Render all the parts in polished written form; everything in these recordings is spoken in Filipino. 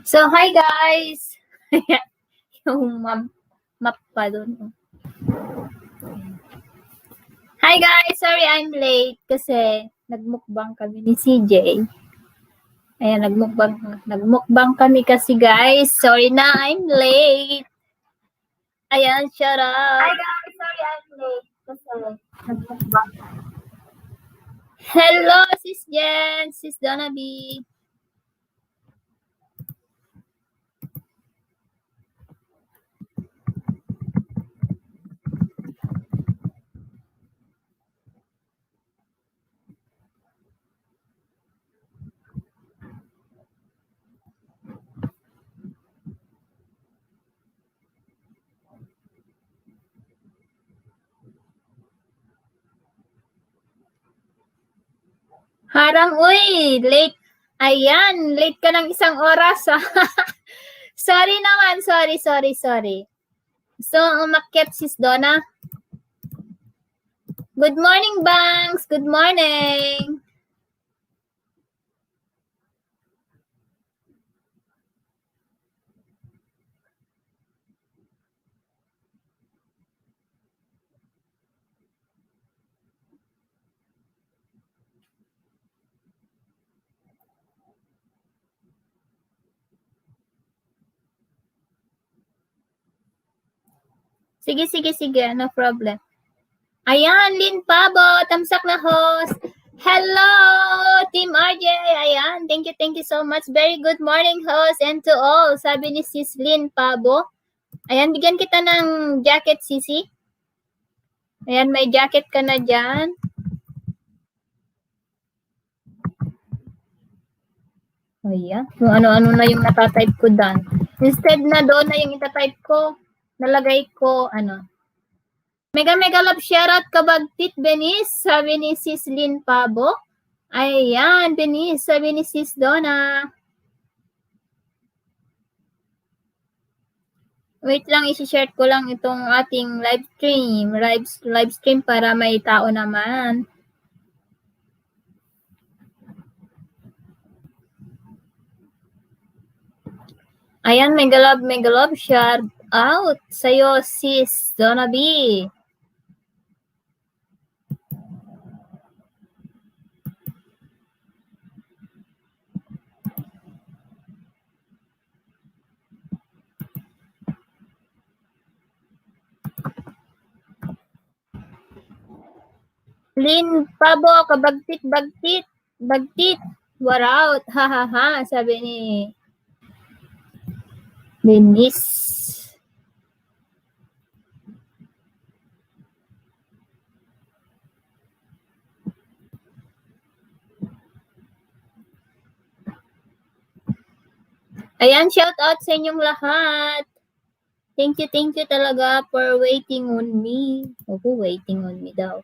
So, hi guys! Yung map pa dun. Hi guys! Sorry I'm late kasi nagmukbang kami ni CJ. Ayan, nagmukbang kami kasi guys. Sorry na, I'm late. Ayan, shut up. Hi guys! Sorry I'm late kasi nagmukbang. Hello, Sis Jen! Sis Donna B. Harang, uy! Late. Ayan, late ka ng isang oras. Sorry naman, sorry. So, umakyat sis Donna. Good morning, Banks. Good morning. Sige. No problem. Ayan, Lynn Pabo. Tamsak na host. Hello, Team RJ. Ayan, thank you so much. Very good morning, host, and to all. Sabi ni Sis Lynn Pabo. Ayan, bigyan kita ng jacket, Sisi. Ayan, may jacket ka na dyan. Ayan, kung ano-ano na yung natatype ko dyan. Instead na doon na yung itatype ko, nalagay ko, Mega love shoutout kabagtit, Benis, sabi ni Sis Lynn Pabo. Ayan, Benis, sabi ni Sis Donna. Wait lang, isi-share ko lang itong ating live stream para may tao naman. Ayan, mega love shout out sa'yo, Sis Donna B. Lynn Pabo, kabagtit, bagtit, war out, ha, sabi ni Denise. Ayan, shout out sa inyong lahat. Thank you talaga for waiting on me. Waiting on me daw.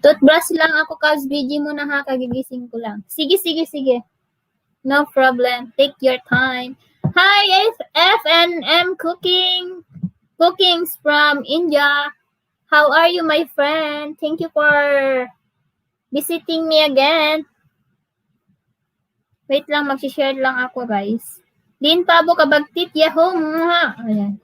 Toothbrush lang ako, Kaz. BG mo na ha, kagigising ko lang. Sige. No problem. Take your time. Hi, FNM Cookings from India. How are you, my friend? Thank you for visiting me again. Wait lang, mag-share lang ako, guys. Lin Pabo, kabagtit, yahoo! Ayan.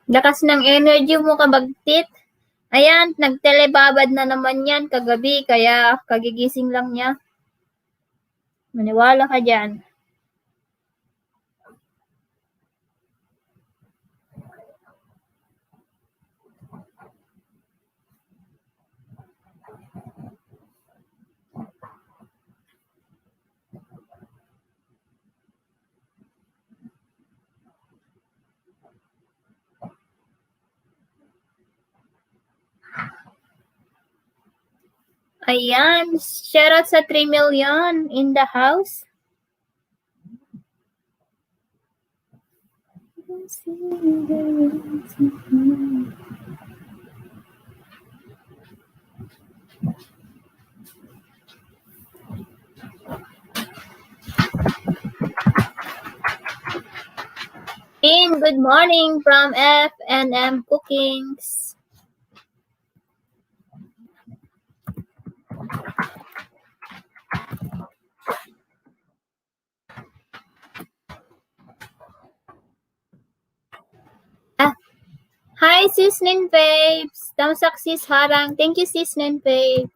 Lakas ng energy mo, kabagtit. Ayan, nagtelebabad na naman yan kagabi, kaya kagigising lang niya. Maniwala ka dyan. Ayan, shoutout sa 3 million in the house. Good morning from F&M Cookings. Hi, Sis Ninfabes. Tamsak Sis Harang. Thank you, Sis Ninfabe.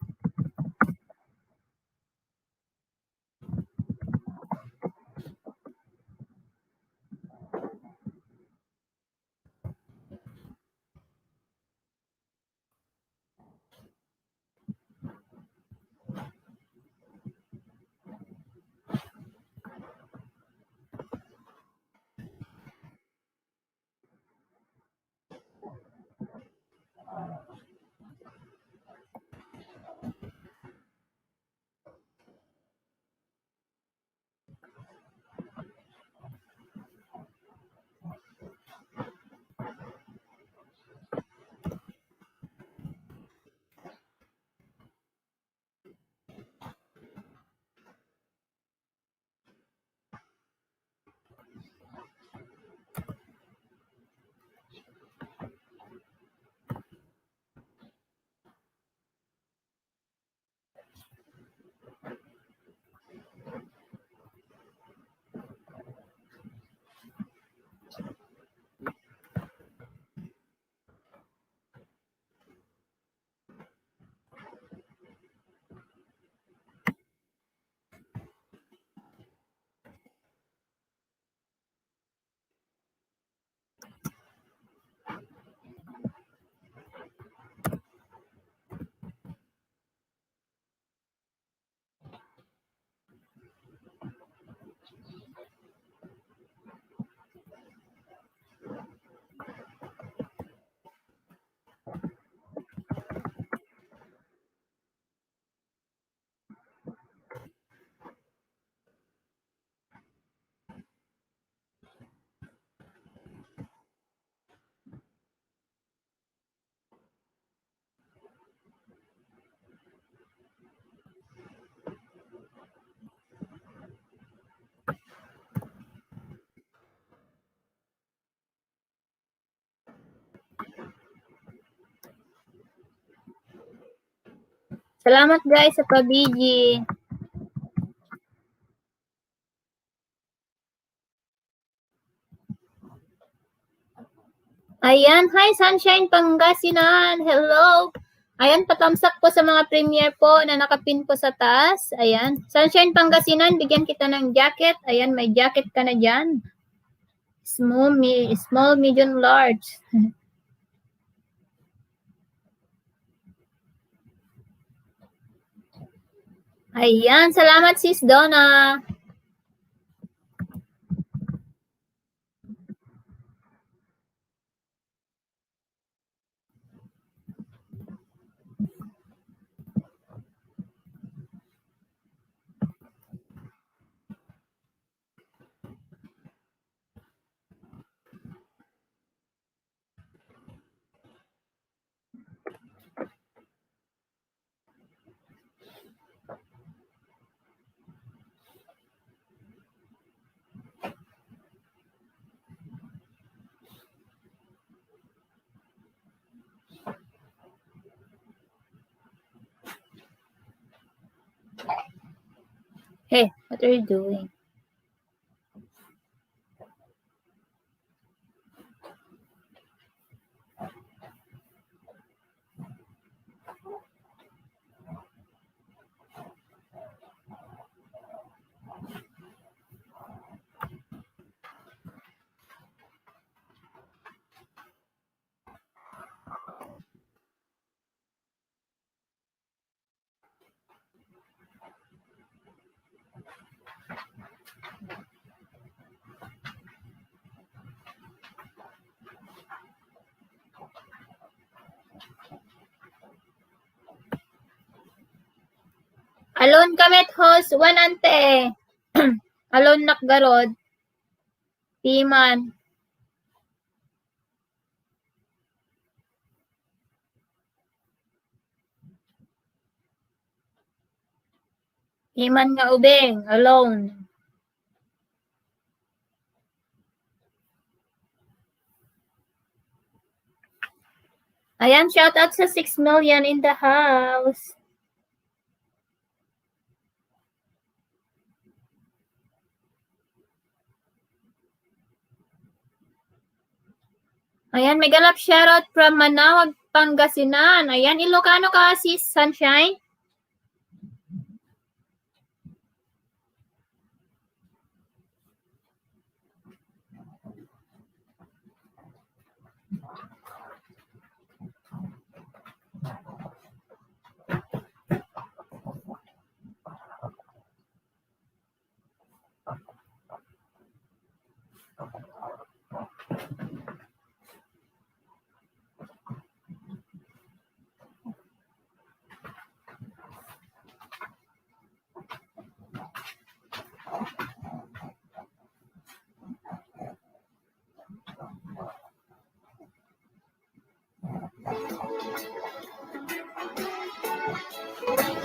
Salamat guys sa pabiji. Ayan, hi Sunshine Pangasinan. Hello. Ayan, patamsak po sa mga premier po na nakapin po sa taas. Ayan. Sunshine Pangasinan, bigyan kita ng jacket. Ayan, may jacket ka na dyan. Small, medium, large. Ayan, salamat sis Donna. Hey, what are you doing? Alon kamet host, wanante. Alon nakgarod. Timan. Timan nga ubeng, alone. Ayan, shout out sa 6 million in the house. Ayan, may galap shoutout from Manawag, Pangasinan. Ayan, Ilocano ka, sis Sunshine?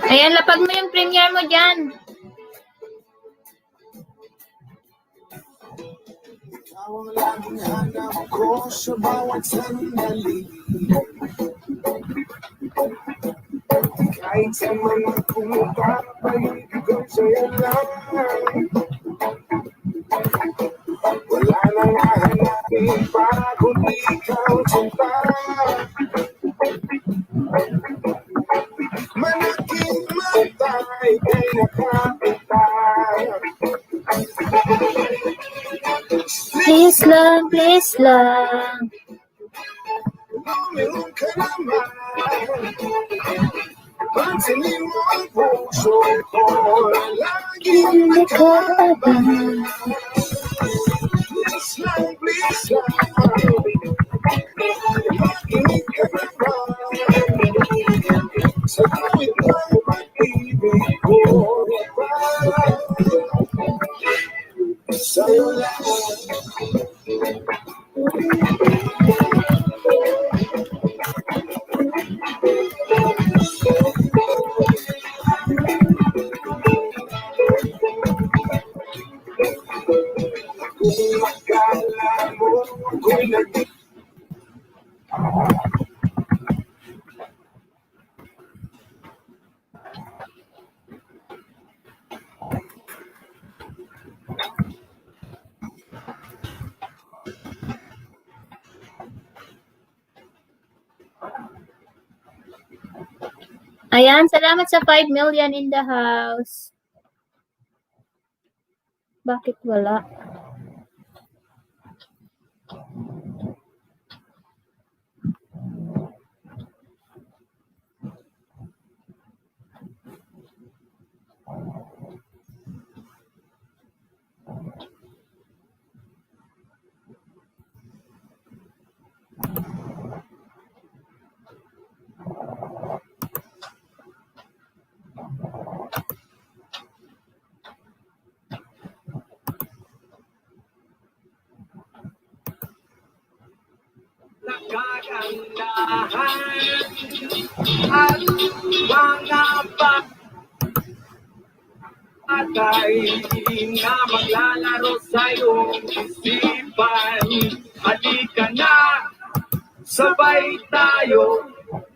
Ayan, lapag mo yung premiere mo dyan. Ang laging hanap ko sa bawat sandali. Kahit sa mga kumutang paligid sa'yo lang. Wala nang hahanapin para kundi ikaw sinta. Manaking matay kay nakapitay. Please lang, please lang. Meron ka naman. Pansinin mo ang puso ko. Laging nakabang. Please lang, please lang. Makinig ka naman. Sa awit ng pag-ibig ko. Sa'yo lang. Kung akala mo ako'y naging Ayan, salamat sa 5 million in the house. Bakit wala? nakagandahan at mga bagay na maglalaro sa iyong isipan. Halika na, sabay tayo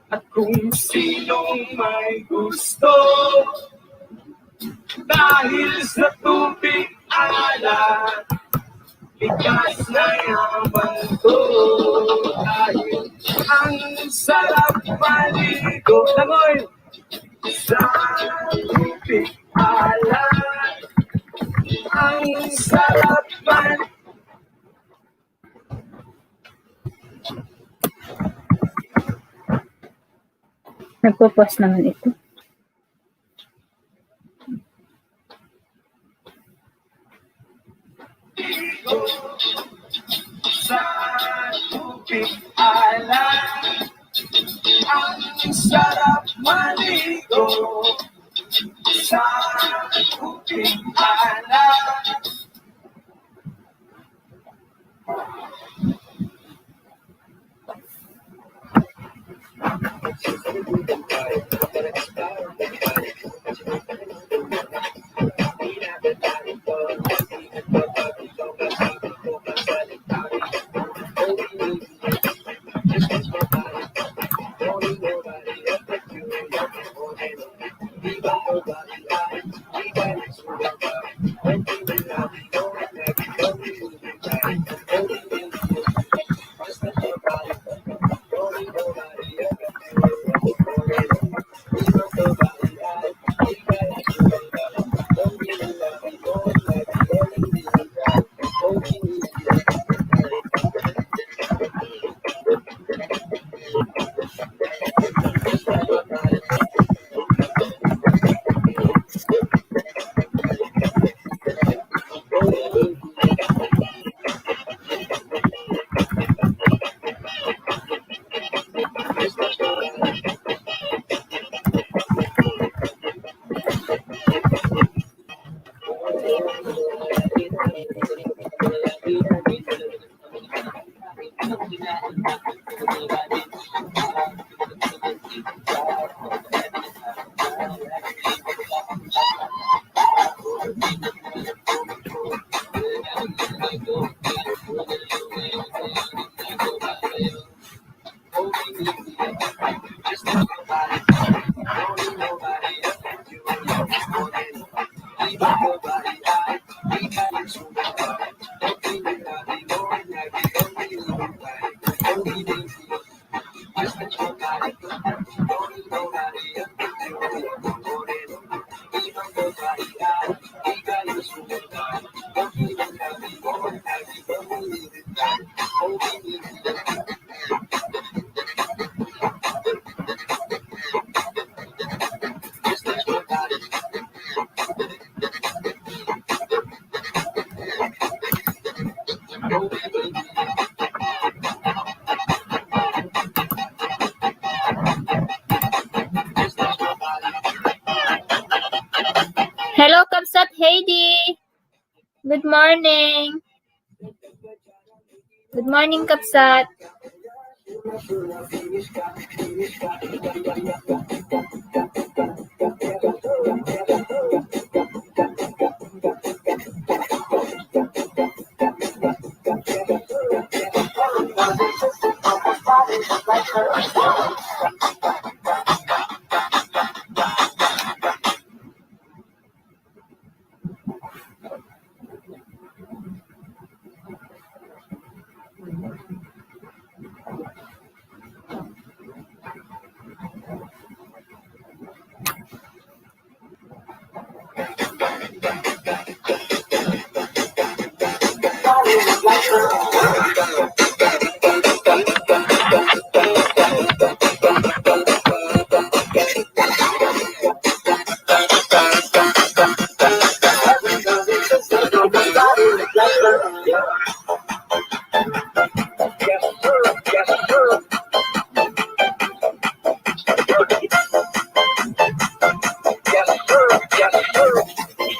at kung sinong may gusto. Dahil sa tubig alat, likas na yaman ko. Dahil ang sarap maligo, langoy, sa tubig alat. Ang sarap maligo. Nagpo-post naman ito. Sa tubig alat, ang sarap maligo. sa aking hanap. Hello, Kapsat Heidi. Good morning. Good morning, Kapsat.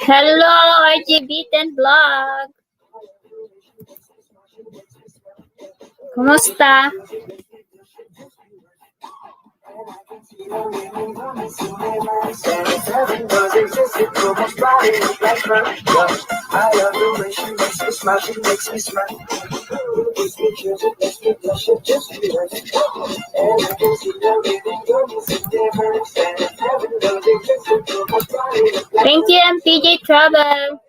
Hello, RGB 10 Vlog. Kumusta? Thank you, MPJ Travel.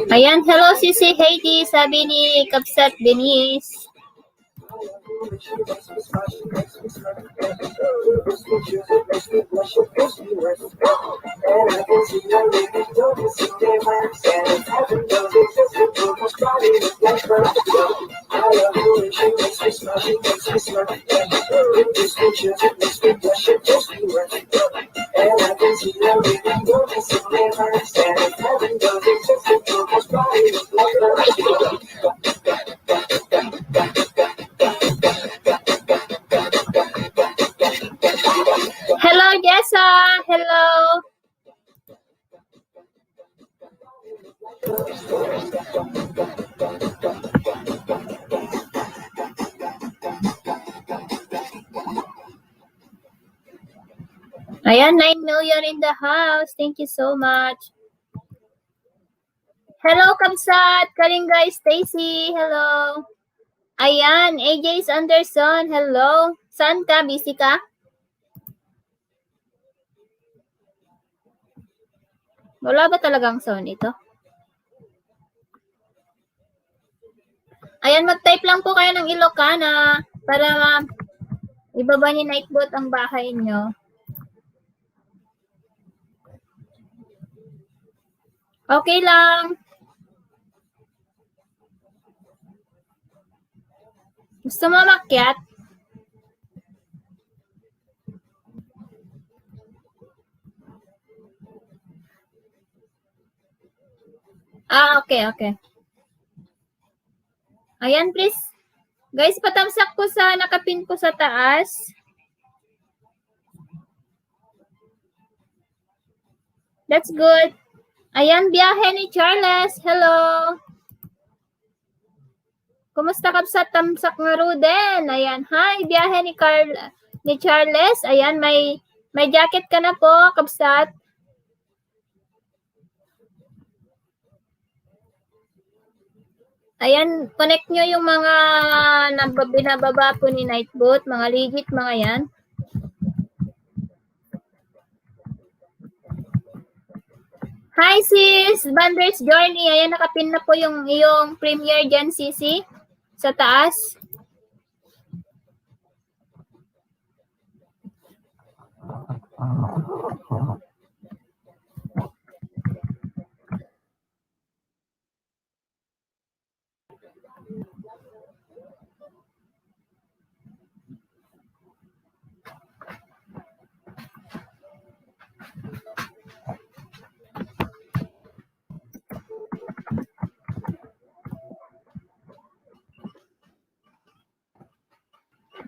Ayan, hello Sisi Heidi, sabi ni Kapsat Benis. foolish, she makes me smile, she makes me smirk. Gives me chills, it makes me blush, it gives me worse. And I can see her living, don't you see their marks? And if heaven does exist, it will most probably look like her. I love her and she makes me smile, she makes me smirk. Gives me chills, it makes me blush, it gives me worse. And I can see her living, don't you see their marks? And if heaven does exist, it will most probably look like her. Hello, Jessa. Hello. Ayan, 9 million in the house. Thank you so much. Hello, Kamsat. Karingay Stacy. Hello. Ayan, AJ Anderson. Hello. Saan ka? Busy ka? Wala ba talagang sound ito? Ayan, mag-type lang po kayo ng Ilocana para ibaba ni Nightbot ang bahay nyo. Okay lang. Gusto mo makyat? Okay. Ayan, please. Guys, patamsak ko sa nakapin ko sa taas. That's good. Ayan, biyahe ni Charles. Hello. Kumusta ka sa tamsak nga Ruden? Ayan, hi, biyahe ni Charles. Ayan, may jacket ka na po, kabsat. Ayan, connect nyo yung mga binababa po ni Nightbot, mga legit, mga yan. Hi sis, Bander's Journey. Ayan, nakapin na po yung iyong premiere dyan, Sisi, sa taas.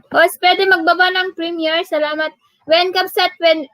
Boss, pwede magbaba ng premiere. Salamat. When, Kapsat? When?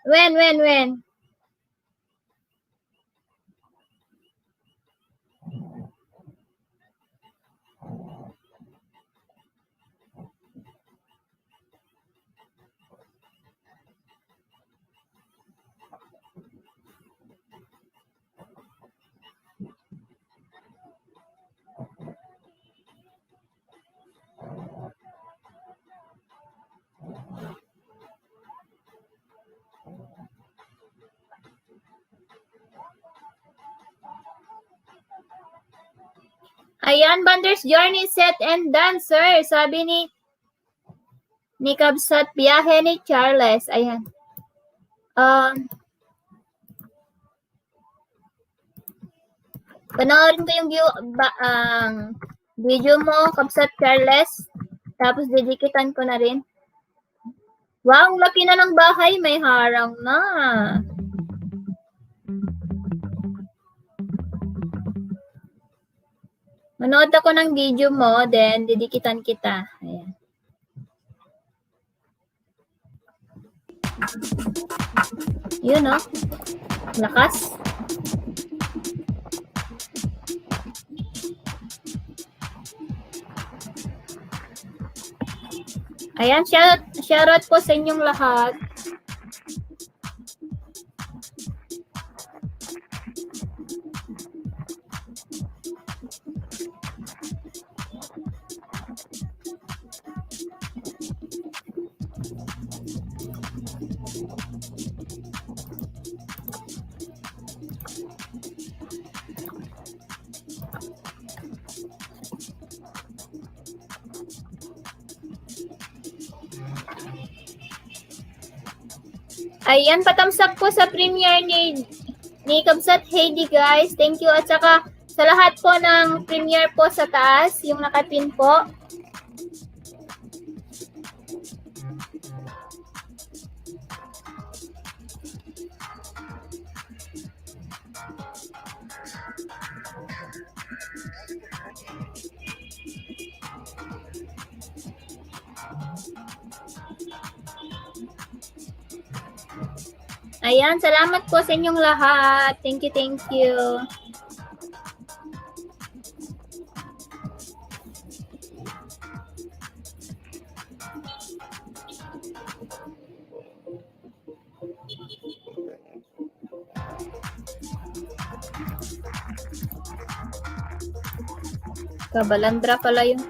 Ayan, Bander's Journey set and done, sir. Sabi ni Kabsat, biyahe ni Charles. Ayan. Panoorin ko yung video mo, Kabsat Charles. Tapos didikitan ko na rin. Wow, laki na ng bahay. May harang na. Manood ako ng video mo, then didikitan kita. Ayan. Yun, no? Lakas. Ayan, shoutout po sa inyong lahat. Ayan, patamsak po sa premiere ni Kabsat Heidi, guys. Thank you. At saka sa lahat po ng premiere po sa taas, yung nakapin po. Ayan, salamat po sa inyong lahat. Thank you, thank you. Kabalandra pala yun.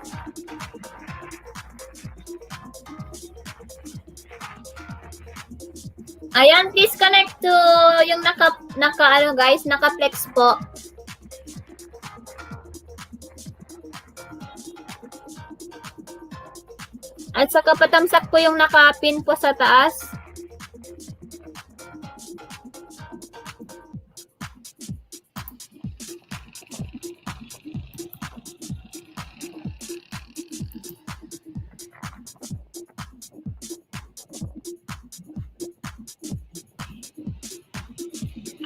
Ayan, please connect to yung naka-flex po. At saka patamsak po yung naka-pin po sa taas.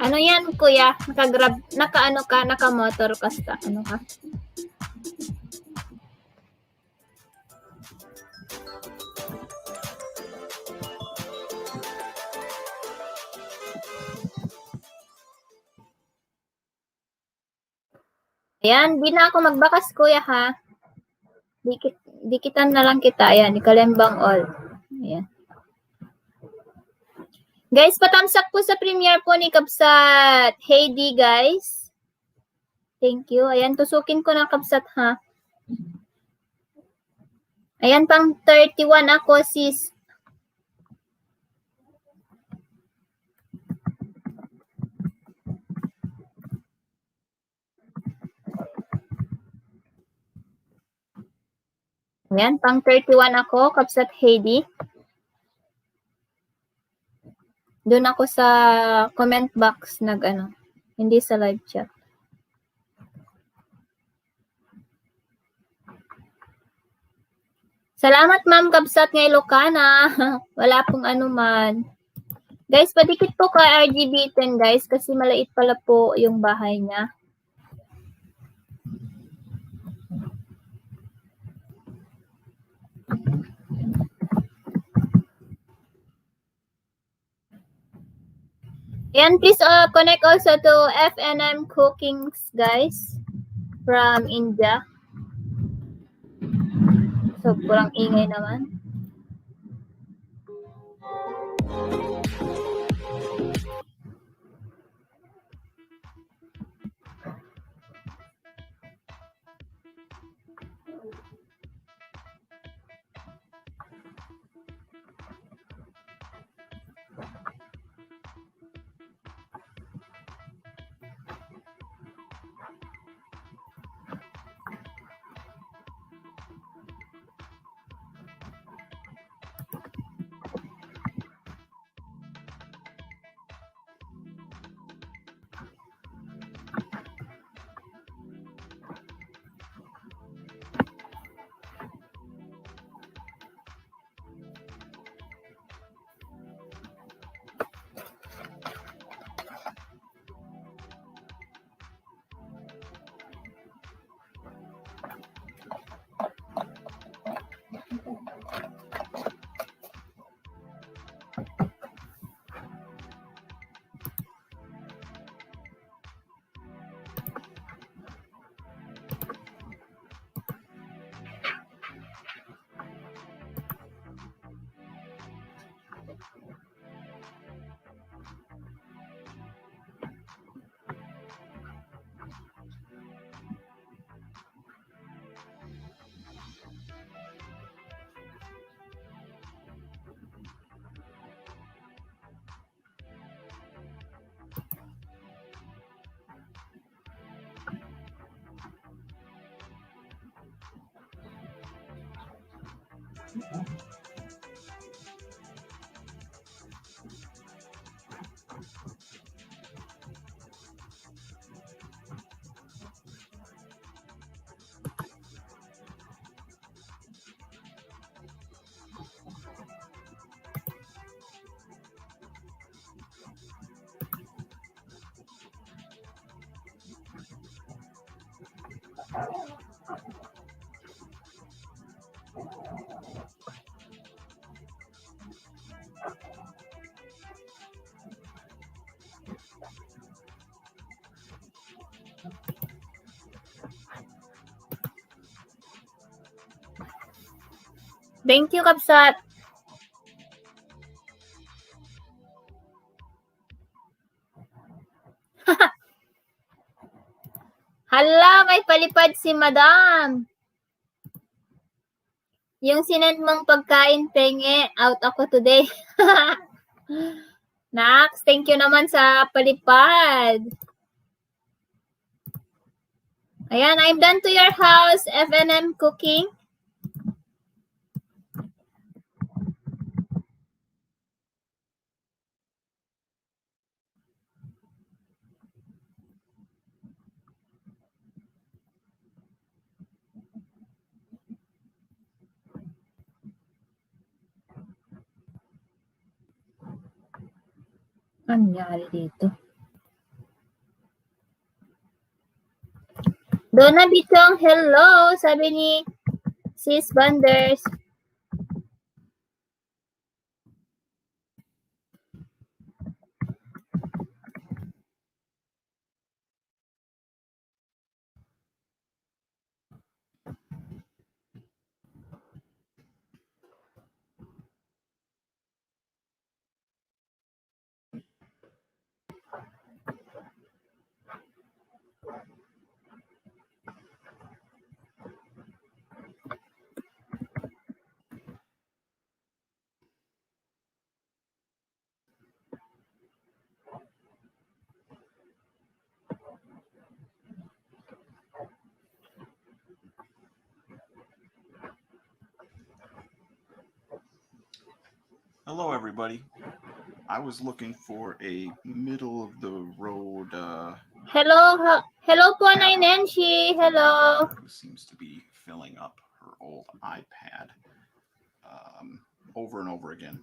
Ano yan, kuya? Naka-motor ka sa ano ka? Ayan, di na ako magbakas, kuya, ha? Dikitan na lang kita. Ayan, ikalembang all. Ayan. Guys, patamsak po sa premiere po ni Kabsat Heidi, guys. Thank you. Ayan, tusukin ko na, Kabsat, ha? Ayan, pang 31 ako, sis. Ayan, pang 31 ako, Kabsat Heidi. Doon ako sa comment box hindi sa live chat. Salamat, Ma'am Kabsat ng Ilocana. Wala pong anuman. Guys, padikit po kay RGB 10, guys, kasi maliit pala po yung bahay niya. And please connect also to FNM Cookings, guys, from India. So, kurang ingay naman. Thank you, Kapsat. Hala, may palipad si Madam. Yung sinend mong pagkain, penge, out ako today. Nax, thank you naman sa palipad. Ayan, I'm done to your house, FNM Cooking. Ano nangyari dito? Donna Bitong, hello, sabi ni Sis Banders. Hello, everybody. I was looking for a middle of the road. Hello po, Nay Nancy. Hello. Who seems to be filling up her old iPad over and over again.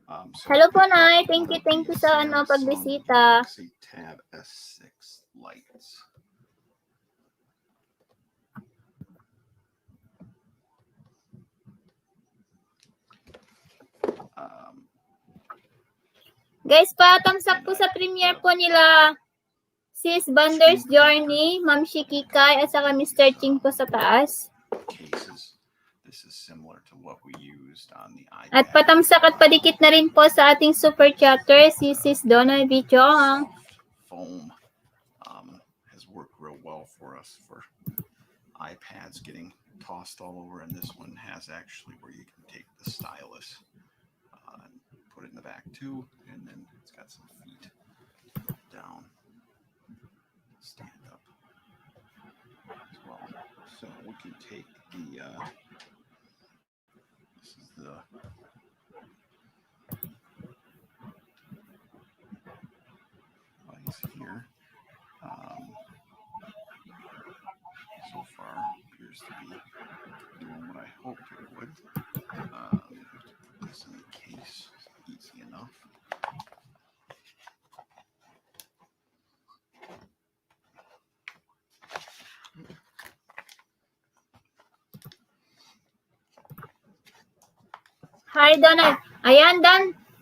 So Hello po, Nay. Thank you sa pagbisita. Galaxy Tab S6 lights. Guys, patamsak po sa premiere po nila Sis Bander's Journey, Ma'am Shikikay, at saka Mr. Ching po sa taas. Cases. This is similar to what we used on the iPad. At patamsak at padikit na rin po sa ating super chatter, si Sis Donna Bichong. Foam has worked real well for us for iPads getting tossed all over, and this one has actually where you can take the stylus and put it in the back too, and then it's got some feet down, stand up as well. So we can take the this is the device here. So far appears to be doing what I hoped it would. Put this in the case, easy enough. Hi, Donald. Ayan,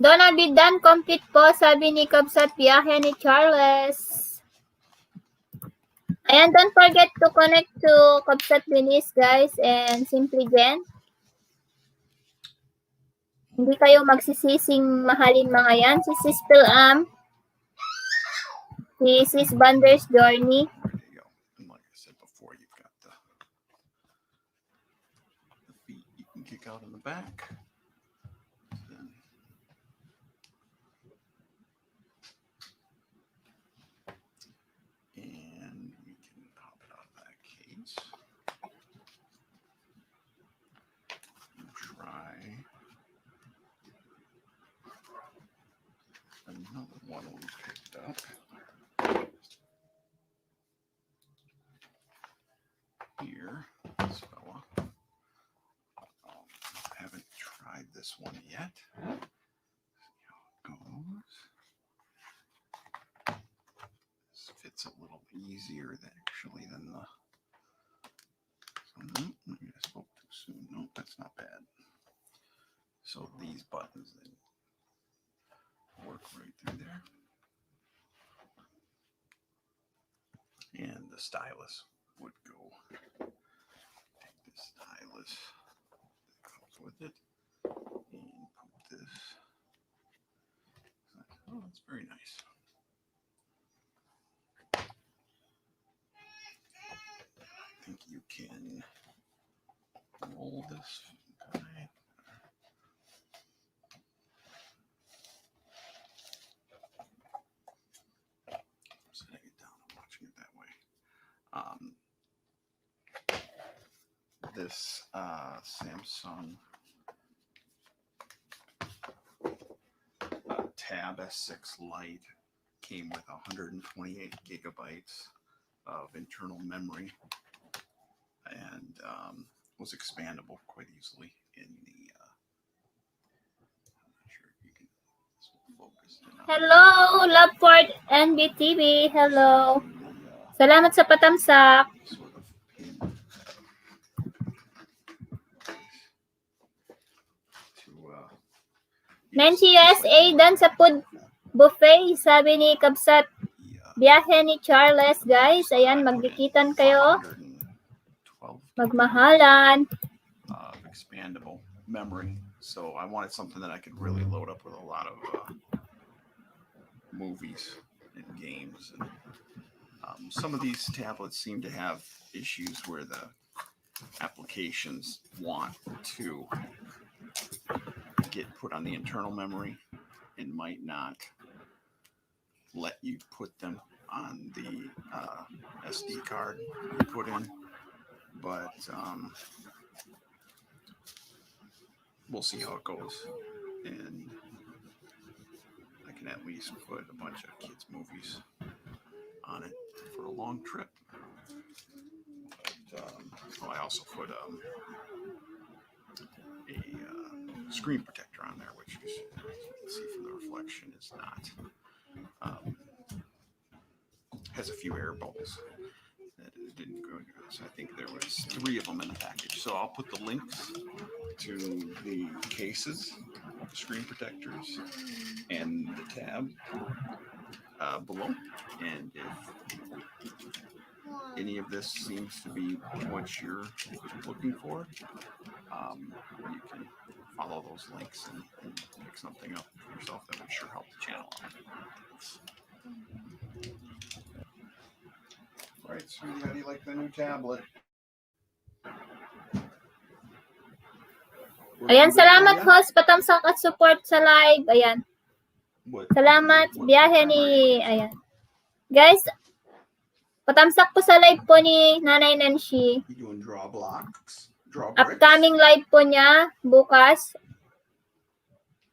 Donald, be done complete po, sabi ni Kabsat Biyahe ni Charles. Ayan, don't forget to connect to Kabsat Binis, guys, and Simply Jen. Hindi kayo magsisising mahalin mga yan. Si Sis Pilam, si Sis Bander's Journey. There you go. And like I said before, you've got the feet you can kick out in the back. And we can pop it out of that case. And try another one we picked up. Here, this fella. I haven't tried this one yet. See how it goes. This fits a little easier than the. Maybe I spoke too soon. No, that's not bad. So these buttons they work right through there, and the stylus would go. Take the stylus that comes with this Samsung Tab S6 Lite. Came with 128 gigabytes of internal memory and was expandable quite easily in the. I'm not sure if you can. This will focus in on Hello, Loveport NBTV. Hello. Salamat sa patamsak. sort of pin to Nancy USA dan sa food buffet, sabi ni Kabsat. Biyahe ni Charles, guys. Ayan, magdikitan kayo. 512 Magmahalan. expandable memory. So I wanted something that I could really load up with a lot of movies and games. And some of these tablets seem to have issues where the applications want to get put on the internal memory and might not let you put them on the SD card you put in. But we'll see how it goes. And I can at least put a bunch of kids' movies on it for a long trip. But, I also put a screen protector on there, which is, you can see from the reflection is not, has a few air bubbles that it didn't go into. So I think there was 3 of them in the package. So I'll put the links to the cases, screen protectors, and the tab below. And if any of this seems to be what you're looking for, you can follow those links and pick something up for yourself that would sure help the channel out. All right, sweetie, how do you like the new tablet? Ayan, salamat host, patamsak at support sa live. Ayan. Salamat, biyahe ni, ayan. Guys, patamsak po sa live po ni Nanay Nancy. You doing draw blocks? Draw bricks? Upcoming live po niya bukas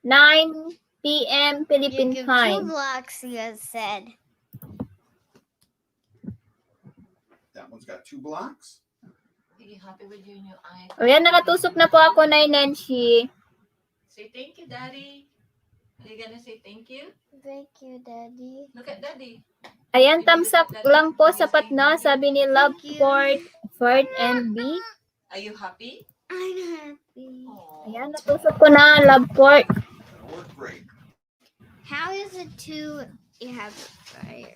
9 p.m. Philippine You give 2 time. blocks, you said. That one's got 2 blocks. Are you happy with your new iPhone? Ayan, nakatusok na po ako na Nancy. Say thank you, Daddy. Are you gonna say thank you? Thank you, Daddy. Look at Daddy. Ayan, tamsak lang po, sapat na, sabi ni Loveport, Fort and B. Are you happy? I'm happy. Oh. Ayan, natusok ko na, Loveport. That'll work great. How is it 2 you have fire?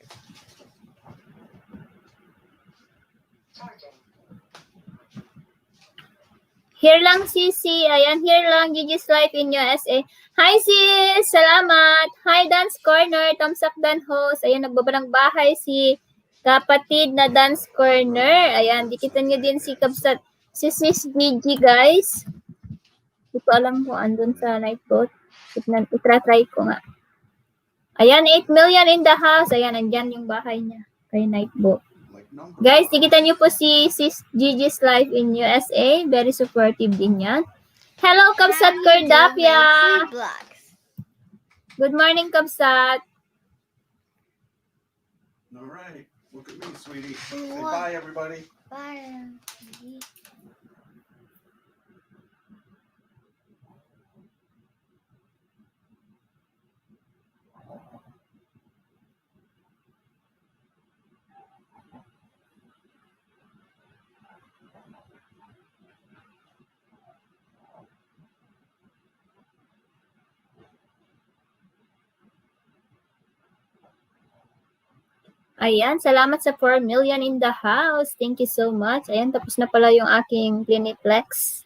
Here lang, Sisi. Ayan, here lang, Gigi's Life in USA. Hi, sis! Salamat! Hi, Dance Corner. Tamsak Dan host. Ayan, nagbabanang bahay si kapatid na Dance Corner. Ayan, dikitan niyo din si Kabsat. Si Sis Gigi, guys. Hindi ko alam kung andun sa night boat. Itra-try ko nga. Ayan, 8 million in the house. Ayan, andyan yung bahay niya. Kay night boat. Guys, tikitan niyo po si Sis Gigi's Life in USA. Very supportive din yan. Hello, Kabsat Cordapia. 3 blocks. Good morning, Kabsat. All right. Look at me, sweetie. Say What? bye, everybody. Fire. Ayan, salamat sa 4 million in the house. Thank you so much. Ayan, tapos na pala yung aking Pleniplex.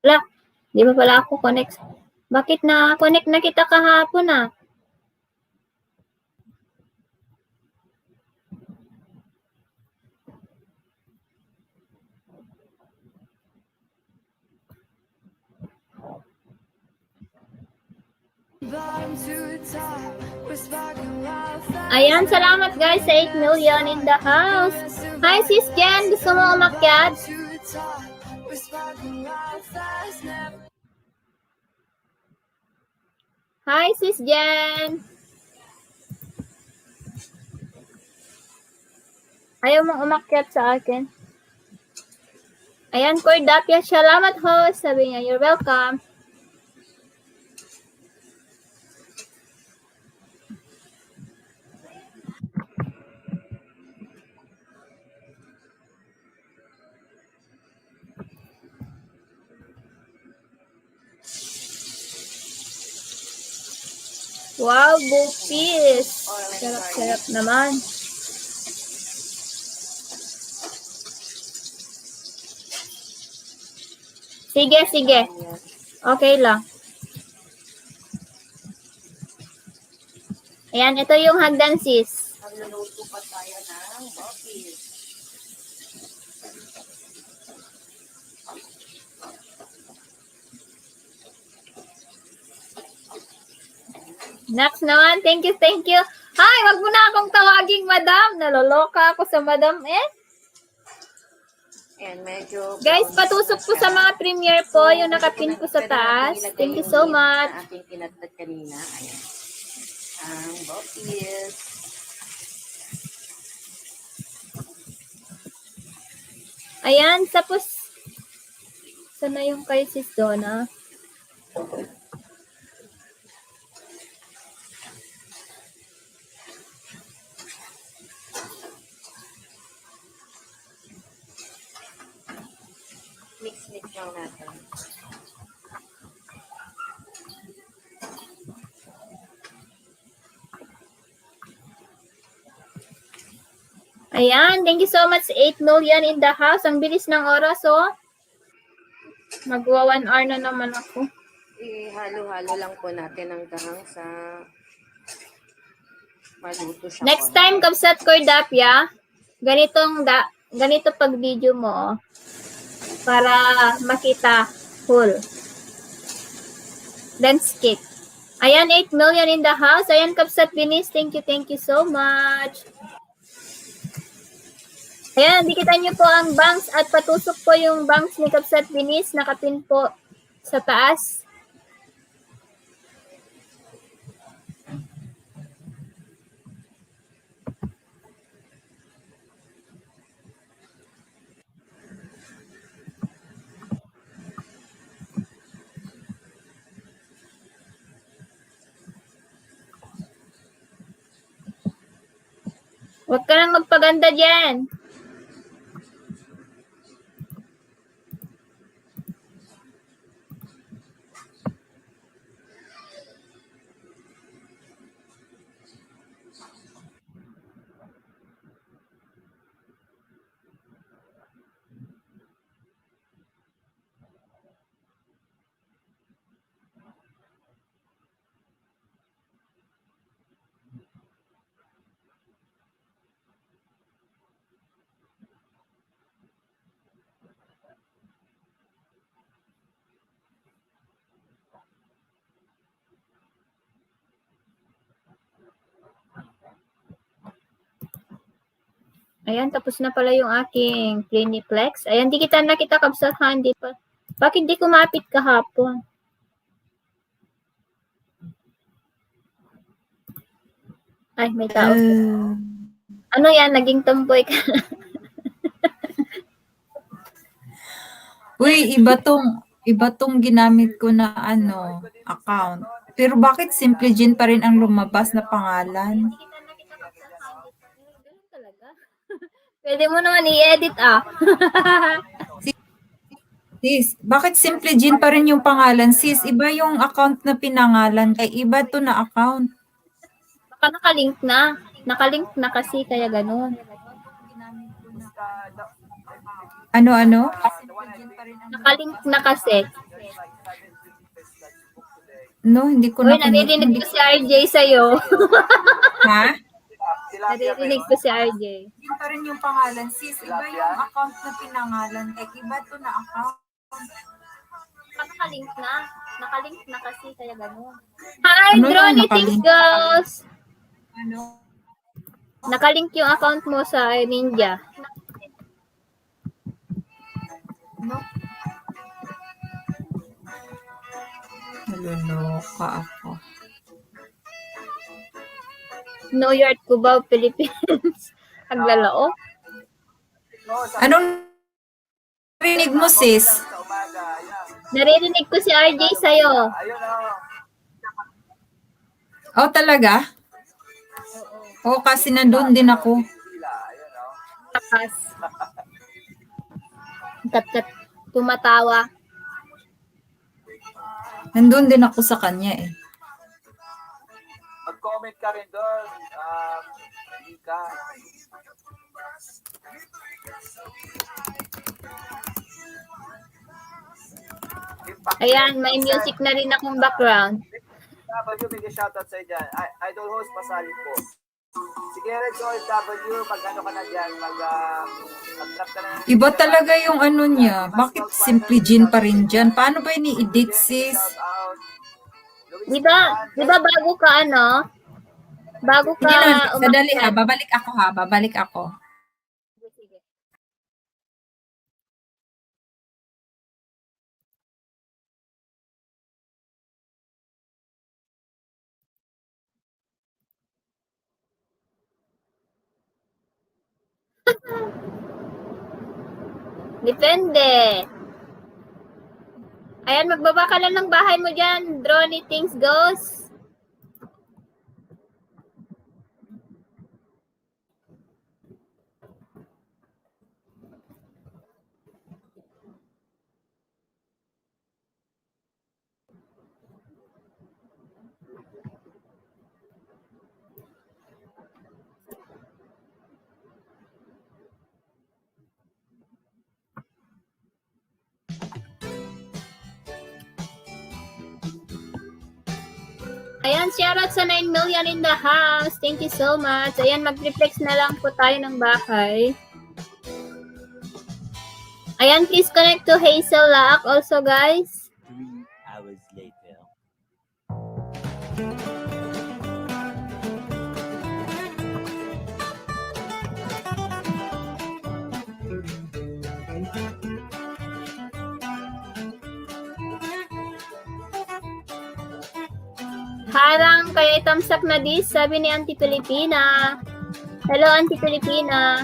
Wala, di ba pala ako connect? Bakit na-connect na kita kahapon ah? Ayan, salamat guys sa 8 million in the house. Hi sis Jen, gusto mo umakyat? Hi sis Jen. Ayaw mong umakyat sa akin. Ayan, Cordapia, salamat host. Sabi niya, you're welcome. Wow, bupis. Sarap-sarap naman. Sige, sige. Okay lang. Ayan, ito yung hagdan sis. Magluluto pa tayo ng bopis. Next naman, thank you, thank you. Hi, wag mo na akong tawaging madam. Naloloka ako sa madam eh. And medyo Guys, patusok po sa mga premiere po, yung nakapin ko sa taas. Thank you so much. Na ating tinatad kanina. Ayan. Ang bopis. Ayan, tapos, sana yung kay sis Donna? Mix lang natin. Ayan, thank you so much. 8 million in the house. Ang bilis ng oras, oh. Magwa 1 hour na naman ako. Ihalo-halo lang po natin ang tahang sa maluto siya. Next time, Kabsat Cordapia, ganito pag video mo, oh, para makita full. Then skip. Ayan, 8 million in the house. Ayan, Kabsat Binis, thank you so much. Ayan, dikitan nyo po ang bangs at patusok po yung bangs ni Kabsat Binis. Nakapin po sa taas. Huwag ka nang magpaganda dyan. Ayan, tapos na pala yung aking Pleniplex. Ayan, di kita nakita Kabsat ha, hindi pa. Bakit di kumapit kahapon? Ay, may tao. Ano yan? Naging tomboy ka. Uy, iba tong ginamit ko na account. Pero bakit Simple Jean pa rin ang lumabas na pangalan? Hindi kita nakita Kabsat ha, hindi pa. Ganun talaga. Pwede mo naman i-edit ah. Sis, bakit Simple Jean pa rin yung pangalan? Sis, iba yung account na pinangalan. Kaya iba to na account. Baka nakalink na. Nakalink na kasi, kaya ganun. Ano? Nakalink na kasi. No, hindi ko Uy, nakinig. naririnig Hindi. ko si RJ sa'yo. Ha? Naririnig ko si RJ. Yun pa rin yung pangalan, sis. Iba yung account na pinangalan. Iba to na account. Nakalink na. Nakalink na kasi, kaya gano'n. Hi, Ano yung Drony nakalink? Things Girls! Ano? Nakalink yung account mo sa Ninja. No? Naloloka ako. New York, Cubao, Philippines. Aglalao. Anong rinig mo, sis? Naririnig ko si RJ sa'yo. Oh, talaga? Oo, kasi nandun din ako. Takas. Kat tumatawa. Nandun din ako sa kanya eh. Mag-comment ka rin doon. Hindi ka. Ayan, may music na rin akong background. W, bigay shoutout sa'yo dyan. Idol host, pasalin po. Sige, Red W, pag ano ka na dyan, mag-trap ka na. Iba talaga yung ano niya. Bakit Simply Jean pa rin dyan? Paano ba ini-edit, sis? Di ba bago ka ano? Bago ka Hindi na, sadali umakyat. babalik ako. Sige. Depende. Ayan, magbaba ka lang ng bahay mo dyan. Drony Things Goes. Ayan, shoutout sa 9 million in the house. Thank you so much. Ayan, mag-reflex na lang po tayo ng bahay. Ayan, please connect to Hazel Lack also, guys. 3 hours later. Harang kaya thumbs up na this, sabi ni Auntie Pilipina. Hello, Auntie Pilipina.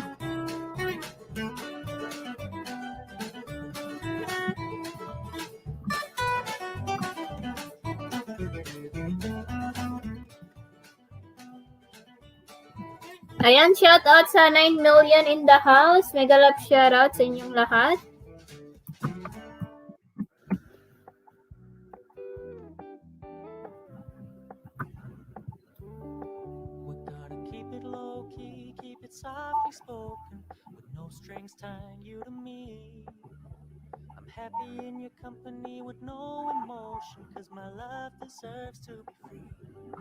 Ayan, shout out sa 9 million in the house. Mega love shout out sa inyong lahat. We're gonna keep it low key, keep it softly spoken, with no strings tying you to me. I'm happy in your company with no emotion, cause my love deserves to be free.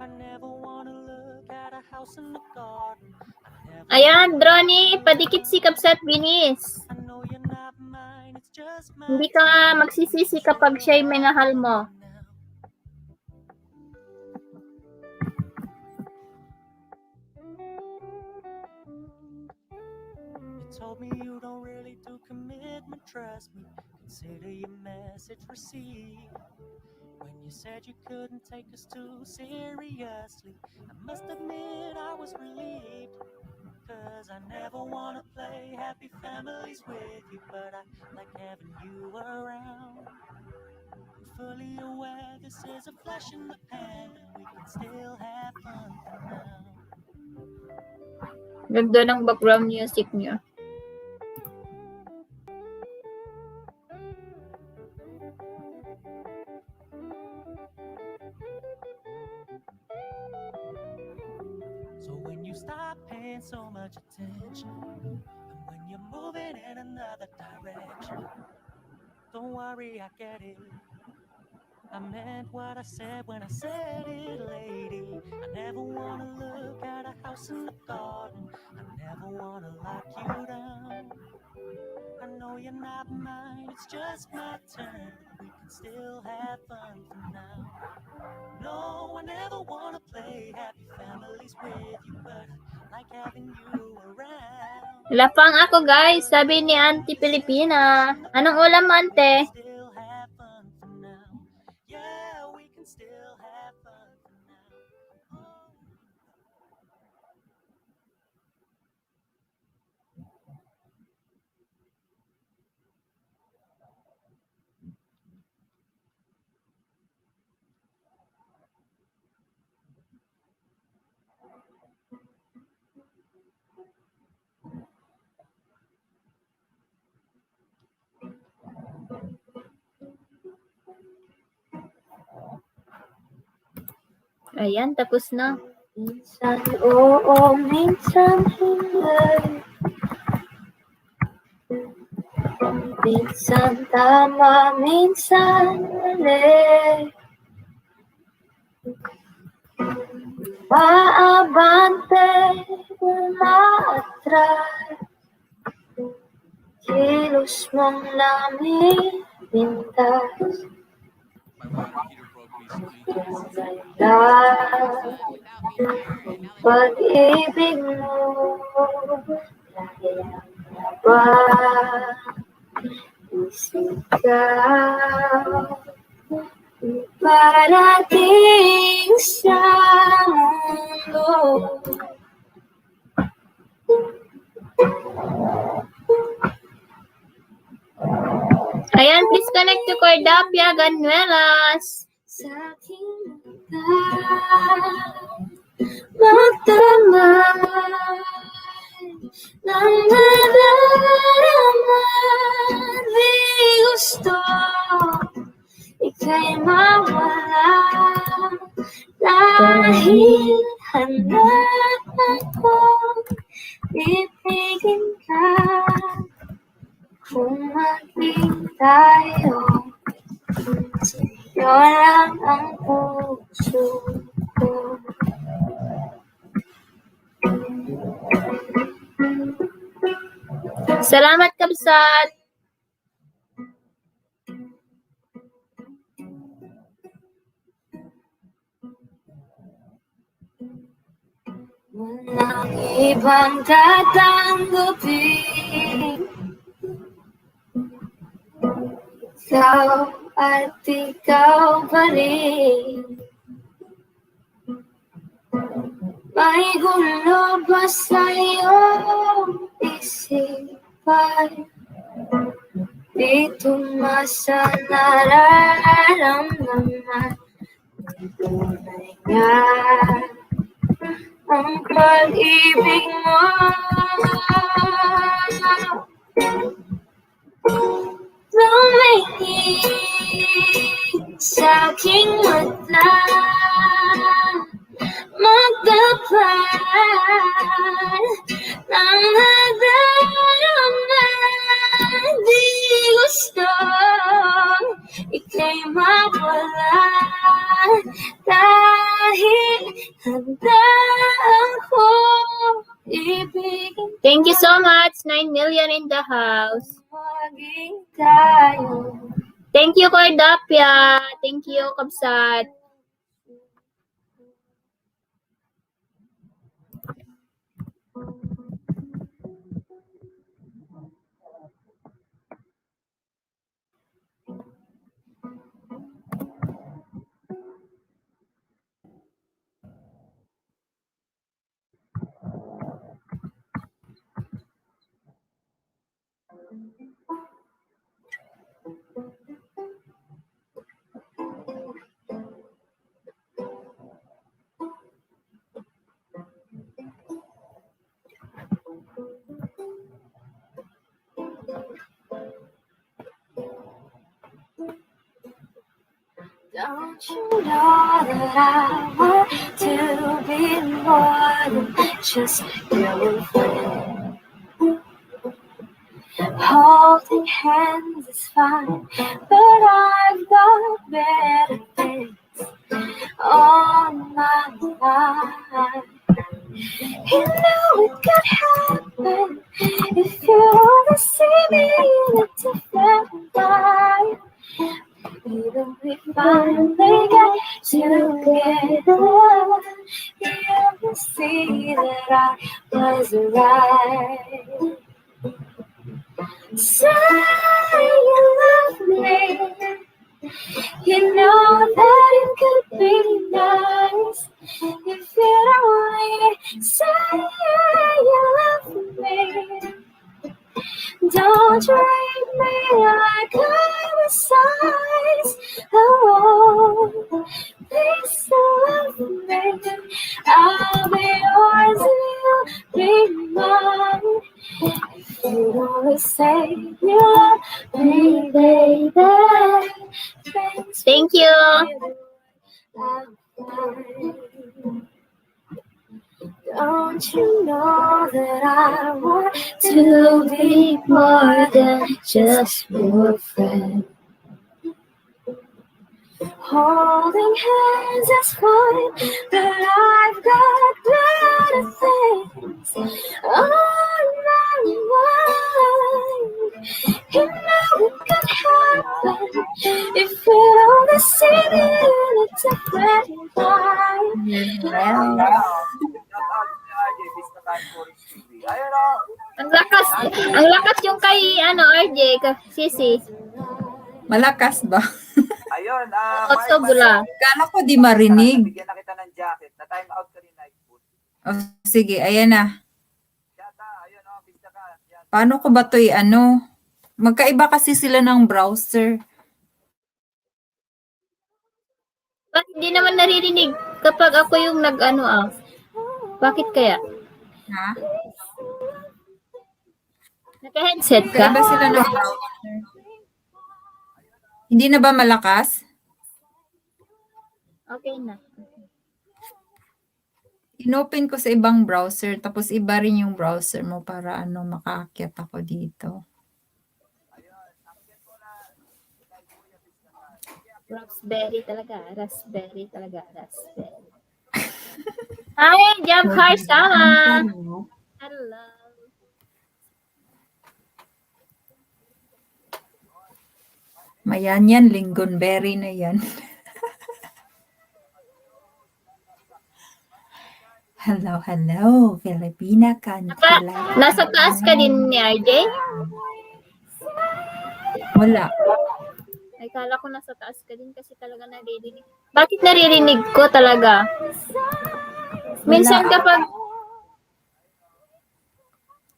I never wanna look at a house in the garden. Ayan, Drony, padikit si Kapsat Binis. I know you're not mine, it's just my Hindi ka nga magsisisi kapag siya'y minahal mo. You told me you don't really do commitment, trust me. Consider your message received. When you said you couldn't take us too seriously, I must admit I was relieved. Cause I never wanna play happy families with you, but I like having you around. I'm fully aware this is a flash in the pan, and we can still have fun for now. Ganda ng background music niya. So when you stop paying so much attention, and when you're moving in another direction, don't worry, I get it. I meant what I said when I said it, lady. I never wanna look at a house in the garden. I never wanna lock you down. I know you're not mine, it's just my turn. We can still have fun for now. No, I never wanna play happy families with you, but I like having you around. Lapang ako, guys. Sabi ni Auntie Pilipina. Anong ulam mo, Ante? Still have fun for now. Yeah, we can still have fun for now. Oh. Ayan, tapos na. Minsan oo, minsan hindi. Minsan tama, minsan mali. Maabante, umaatras. Kilos mong namimigtas. Pag-ibig mo, ba isigaw parating sa mundo. Ayan, please connect to Cordapia Ganuelas. Sa aking magdamay ng nadarama, di gusto ika'y mawala dahil hanap ako, ibigin ka kung maging tayo. Sa'yo lang ang puso ko. Salamat, Kabsat. Walang ibang tatanggapin. Ikaw at ikaw pa rin. May gulo ba sa'yo isipan? Di tumasa nararamdaman. Tunay nga ang pag-ibig mo. Lumihig sa aking mata, magdapal ng nadarama. Di gusto ika'y mawala dahil handa ako ibigin. Thank you so much. 9 million in the house. Maging tayo. Thank you, Cordapia. Thank you, Kabsat. Don't you know that I want to be more than just your friend? Holding hands is fine, but I've got better till we finally get together. You will see that I was right. Say you love me. You know that it could be nice if you'd only say you love me. Don't treat me like I'm a size. Oh, please love me. I'll be yours and you'll be mine. If you only say you love me, baby. Thank you. Don't you know that I want to be more than just your friend? Holding hands is fine, but I've got better things on my mind. You know it could happen if we only see it in a different light. Ang lakas yung kay RJ, Sisi. Malakas ba? Ayun, Otso bula. Kala ko di marinig. bigyan na kita ng jacket. Na-time out ka rin, night food. Oh, sige, ayan na. Yata, ayun, bista ka. Yan. Paano ko ba ito magkaiba kasi sila ng browser. Ba't hindi naman naririnig kapag ako yung Bakit kaya? Ha? Naka-headset ka? Magkaiba sila ng browser. Hindi na ba malakas? Okay na. Inopen ko sa ibang browser, tapos iba rin yung browser mo para makaakyat ako dito. Raspberry talaga. Raspberry. Hi, Jabhar Sama. Hello. Mayan yan, lingonberry na yan. Hello, Filipina country. Nasa taas ka din ni RJ? Wala. Ay, kala ko nasa taas ka din kasi talaga naririnig. Bakit naririnig ko talaga? Minsan kapag...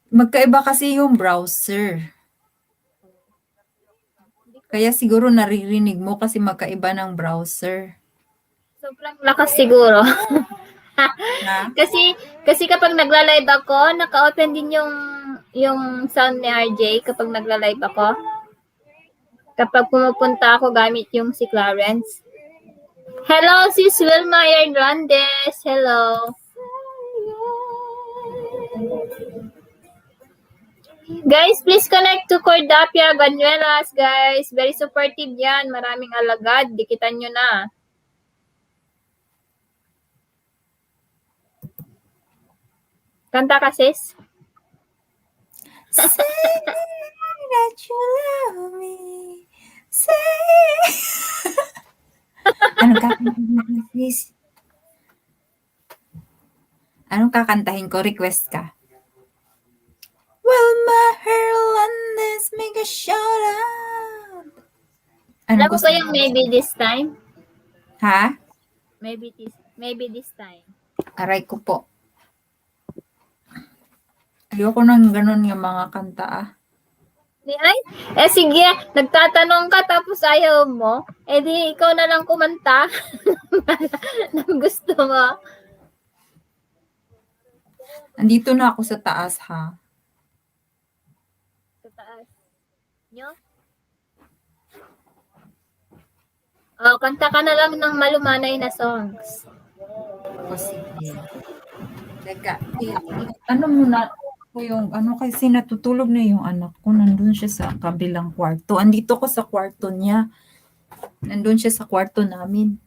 Magkaiba kasi yung browser. Kaya siguro naririnig mo kasi magkaiba ng browser. Sobrang lakas siguro. Ha? Kasi kapag nagla-live ako, naka-open din yung sound ni RJ kapag nagla-live ako. Kapag pumupunta ako gamit yung si Clarence. Hello, sis Wilma Hernandez. Hello. Guys, please connect to Cordapia Ganuelas, guys. Very supportive yan. Maraming alagad. Dikitan nyo na. Kanta ka, sis? Say that you love me. Say. Anong kakantahin ko, sis? Anong kakantahin ko? Request ka. Well, Hernandez, make a shout out. Alam mo ba yung maybe this time? Ha? Maybe this time. Aray ko po. Ayoko nang ganun yung mga kanta Ay, sige, nagtatanong ka tapos ayaw mo. Di ikaw na lang kumanta. Nang gusto mo. Andito na ako sa taas, ha? Sa taas. Nyo? Oh, kanta ka na lang ng malumanay na songs. O sige. Teka, muna ko yung, kasi natutulog na yung anak ko. Nandun siya sa kabilang kwarto. Andito ko sa kwarto niya. Nandun siya sa kwarto namin.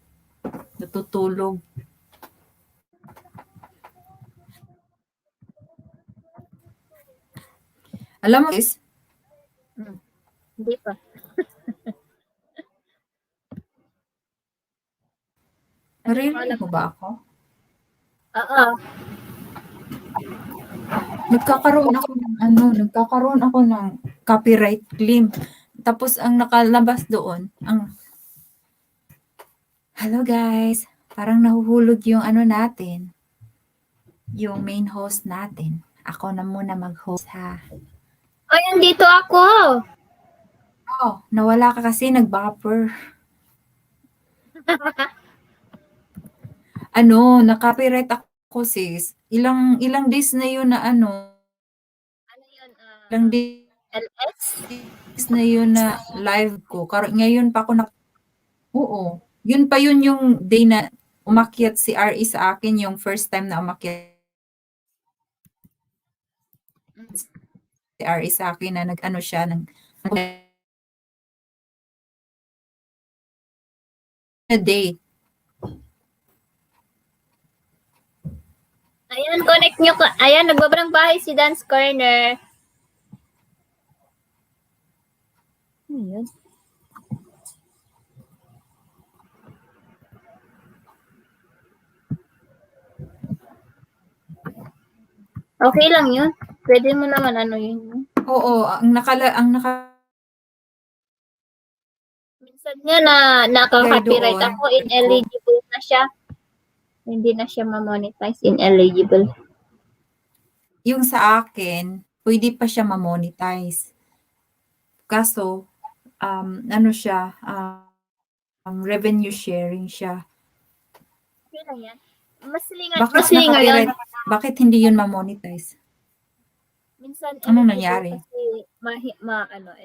Natutulog. Alam mo, guys, Hindi pa. Maririnig mo ba ako? Oo. Nagkakaroon ako ng copyright claim. Tapos ang nakalabas doon, hello guys, parang nahuhulog yung natin, yung main host natin. Ako na muna mag-host ha. Ay, andito ako. Oh, nawala ka kasi nag-buffer. Na-copyright ako sis. Ilang days na yun na Ano yun? ilang days LS? na yun na live ko. Ngayon pa ako Oo. Yun pa yun yung day na umakyat si RE sa akin, yung first time na umakyat si RE sa akin na siya, na day. Ayan, connect nyo ka. Ayan, nagbabarang bahay si Dance Corner. Ano yun? Okay lang yun. Pwede mo naman yun. Oo, Minsan nga naka-copyright doon. ako, ineligible na siya. Hindi na siya ma-monetize, ineligible. Yung sa akin, pwede pa siya ma-monetize. Kaso, siya, revenue sharing siya. Okay lang yan. Mas lingar yun. Bakit hindi yun ma-monetize? Minsan, Anong eligible nangyari? Kasi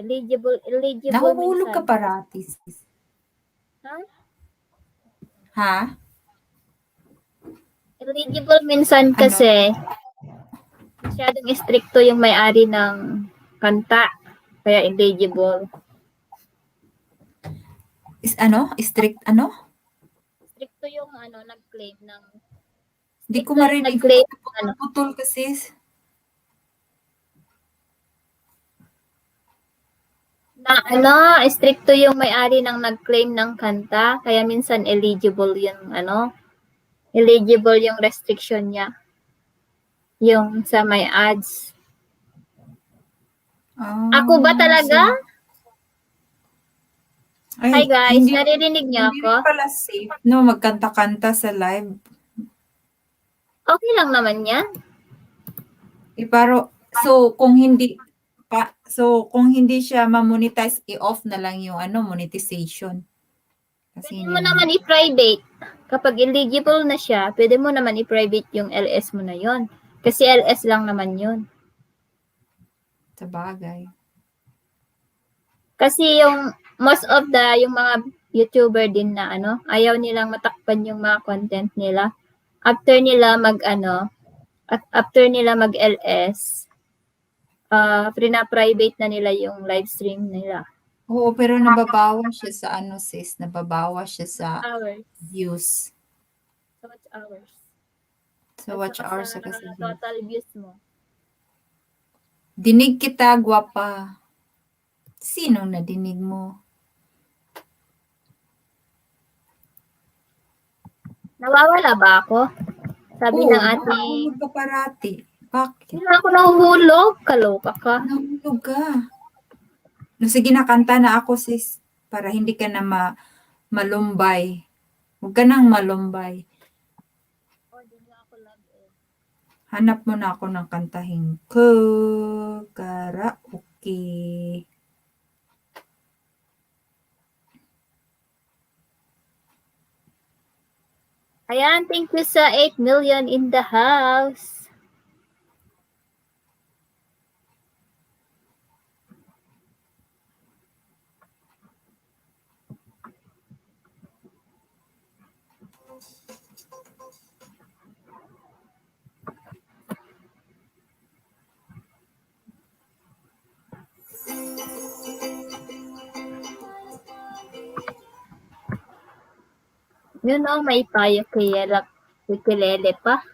eligible Nahuhulog minsan. ka parati. Ha? Ha? Eligible minsan kasi masyadong stricto yung may-ari ng kanta. Kaya eligible. Strict Stricto yung nag-claim ng Hindi ko marinig. nag-claim Putol kasi. Stricto yung may-ari ng nag-claim ng kanta. Kaya minsan eligible yung eligible yung restriction niya. Yung sa may ads. Ako ba talaga? Hi guys, naririnig niyo ako? Hindi pala safe. No, magkanta-kanta sa live. Okay lang naman yan. Kung hindi siya ma-monetize, i-off na lang yung monetization. Kasi Pwede mo naman i-private. Kapag eligible na siya, pwede mo naman i-private yung LS mo na yon. Kasi LS lang naman yun. Sa bagay. Kasi yung most of yung mga YouTuber din na ayaw nilang matakpan yung mga content nila. After nila mag-LS, prina-private na nila yung live stream nila. Oo, pero nababawas siya sa sis. Nababawas siya sa Hours. views. So, watch hours. Sa watch hours sa kasi. total views mo. Dinig kita, gwapa. Sinong nadinig mo? Nawawala ba ako? Sabi ng ating... Nahulog ka parati. Bakit? Hindi na ako nahuhulog. Kaloka ka. Nahulog ka. Sige na, kanta na ako sis. Para hindi ka na malumbay. Huwag ka nang malumbay. Hanap mo na ako ng kantahin ko. Karaoke. Ayan, thank you sa 8 million in the house. Yun may payo kaya ukulele pa.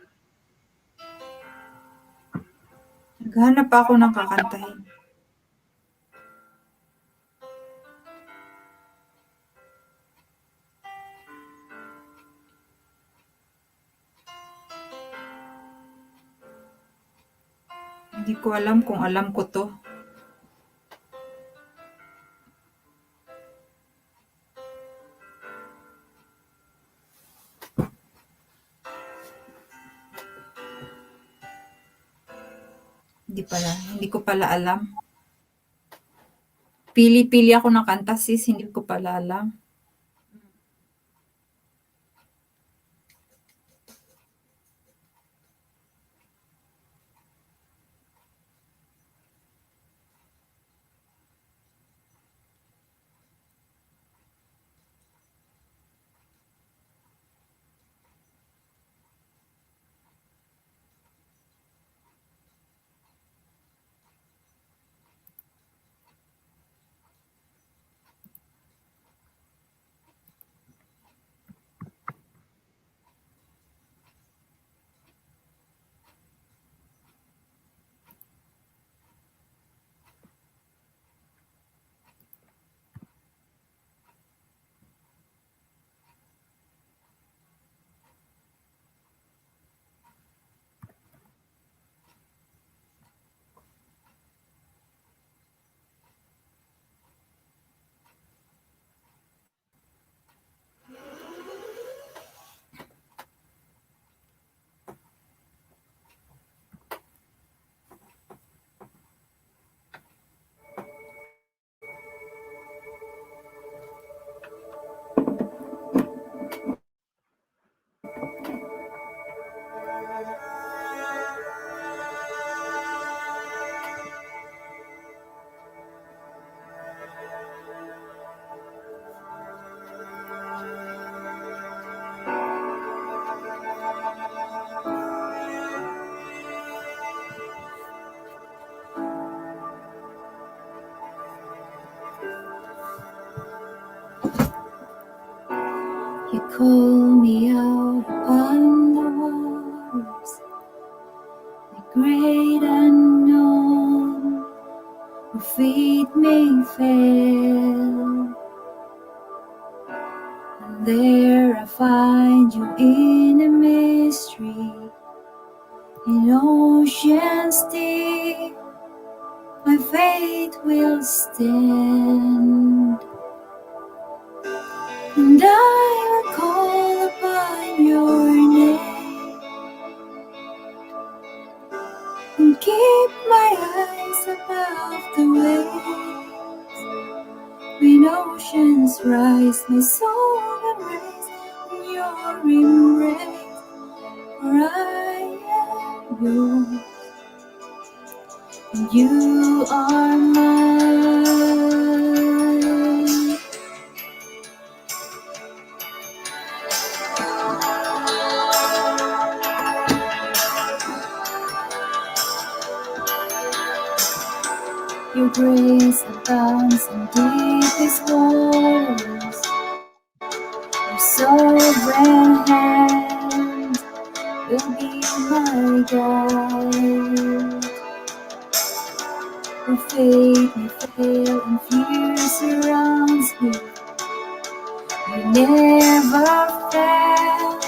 Naghanap ako ng kakantahin. Hindi ko alam kung alam ko to. Hindi ko pala alam. Pili-pili ako ng kanta sis, hindi ko pala alam. You call me out upon the waters, the great unknown, where feet may fail. And there I find you in a mystery, in oceans deep, my faith will stand. And I will call upon your name and keep my eyes above the waves. When oceans rise, my soul will raise in your embrace. For I am yours, and you are mine. Your grace abounds in deepest waters. Your sovereign hand will be my guide. Your faith may fail and fear surrounds me. You never failed,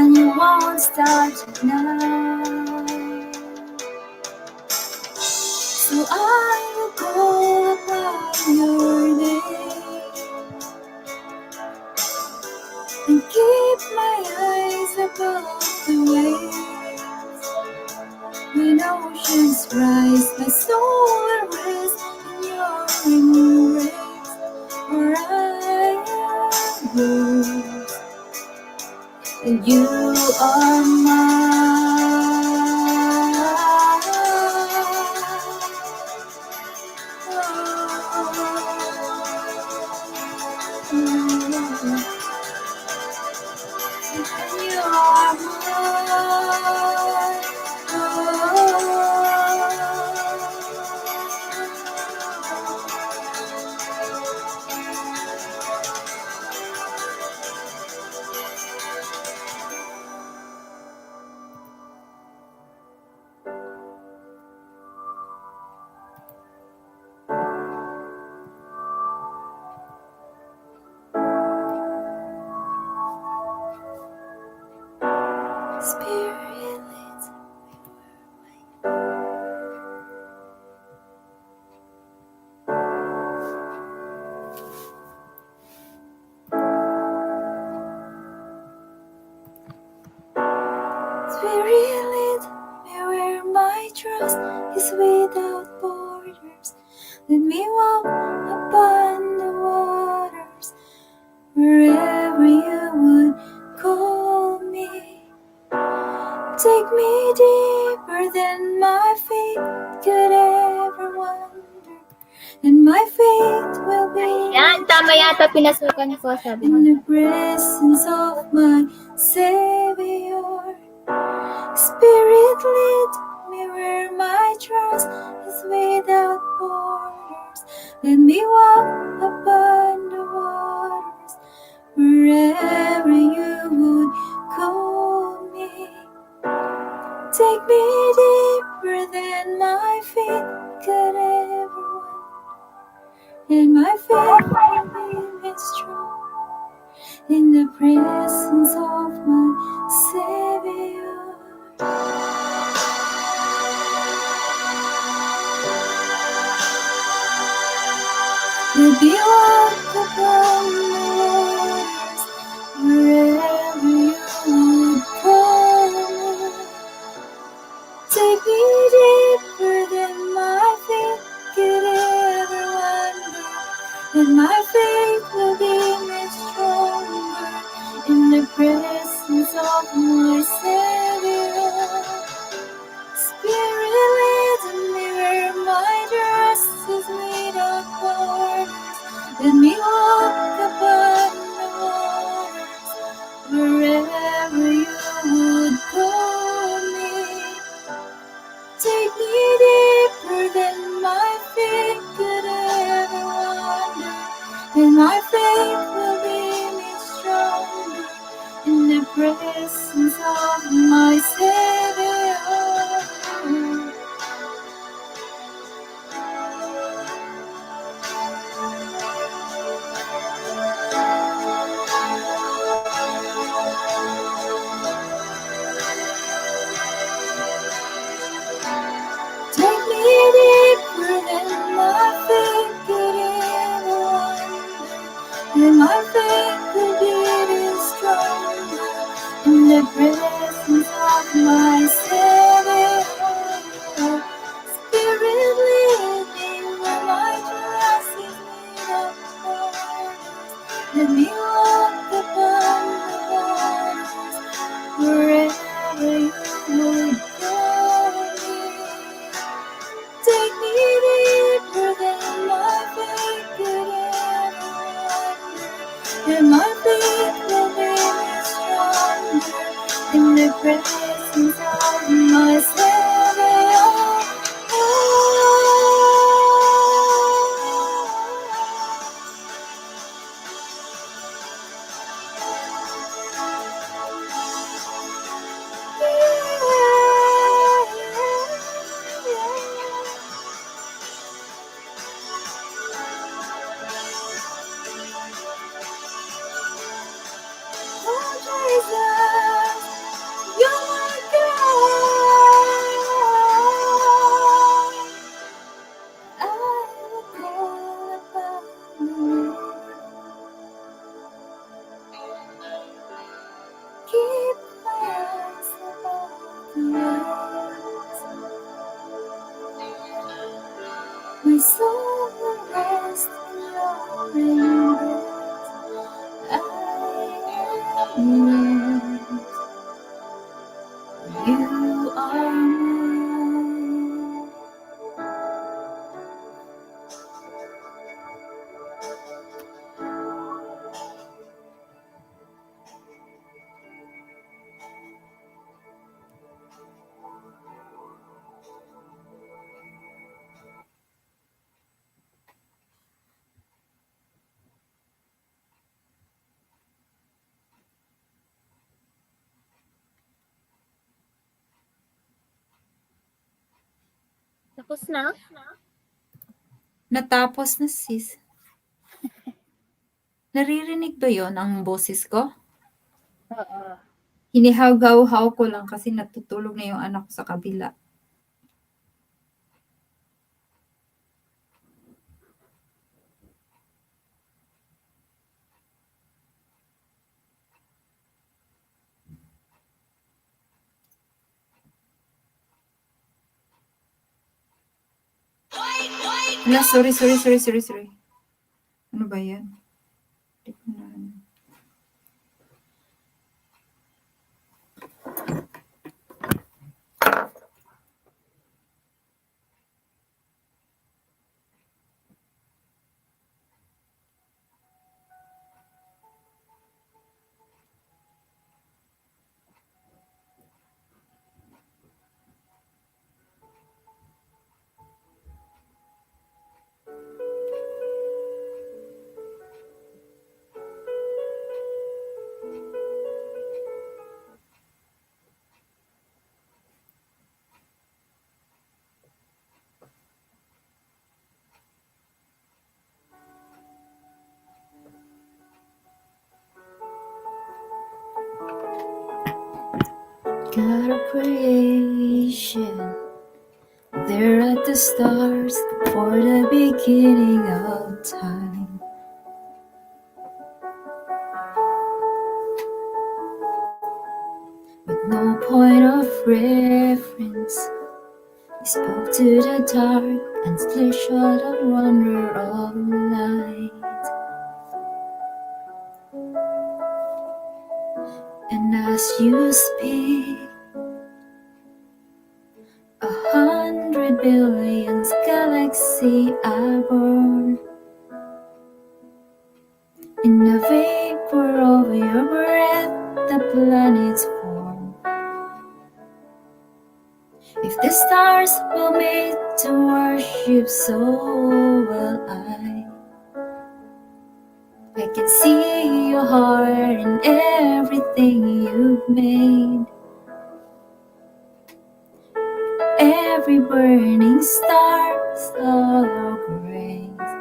and you won't start now. So I will call upon your name and keep my eyes above the waves. When oceans rise, my soul will rest in your embrace. For I am yours, and you are mine. You are ata pinasukan ko, sabi In mo. the presence of my Savior, Spirit lead me where my trust is without borders. Let me walk upon the waters wherever you would call me. Take me deeper than my feet could ever want, and my faith will be made strong in the presence of my Savior. Let me walk upon the waters wherever you would call me. Take me deeper than my feet could ever wander, and my faith will be made stronger in the presence of my Savior. Spirit leads me where my trust is without borders. Let me walk upon the waters wherever you would call me. Take me deeper than my feet could ever wander, and my faith will be made stronger in the presence of my Savior. Take me deeper than my feet could ever wander, and my faith will be made stronger in the presence of my Savior. Spirit lead me where my trust is without borders. Let me walk upon the waters wherever you would call me. Take me deeper than my faith could ever wander, and my faith will be made stronger in the presence of my Savior. Oh, Jesus, you're my God. I will call upon you. Keep my eyes above the waves. My soul will rest in your embrace. I am yours. You are mine. Tapos na? Natapos na, sis. Naririnig ba yon ang boses ko? Oo. Hinihaw-haw ko lang kasi natutulog na yung anak ko sa kabila. Ala, sorry. Ano ba yan? Hindi ko na ano. God of creation, there at the stars before the beginning of time. With no point of reference, he spoke to the dark and still shot a wonder of light. And as you speak, 100 billion galaxies are born. In the vapor of your breath, the planets form. If the stars were made to worship, so will I. I can see your heart in everything you've made. Every burning star's all your grace.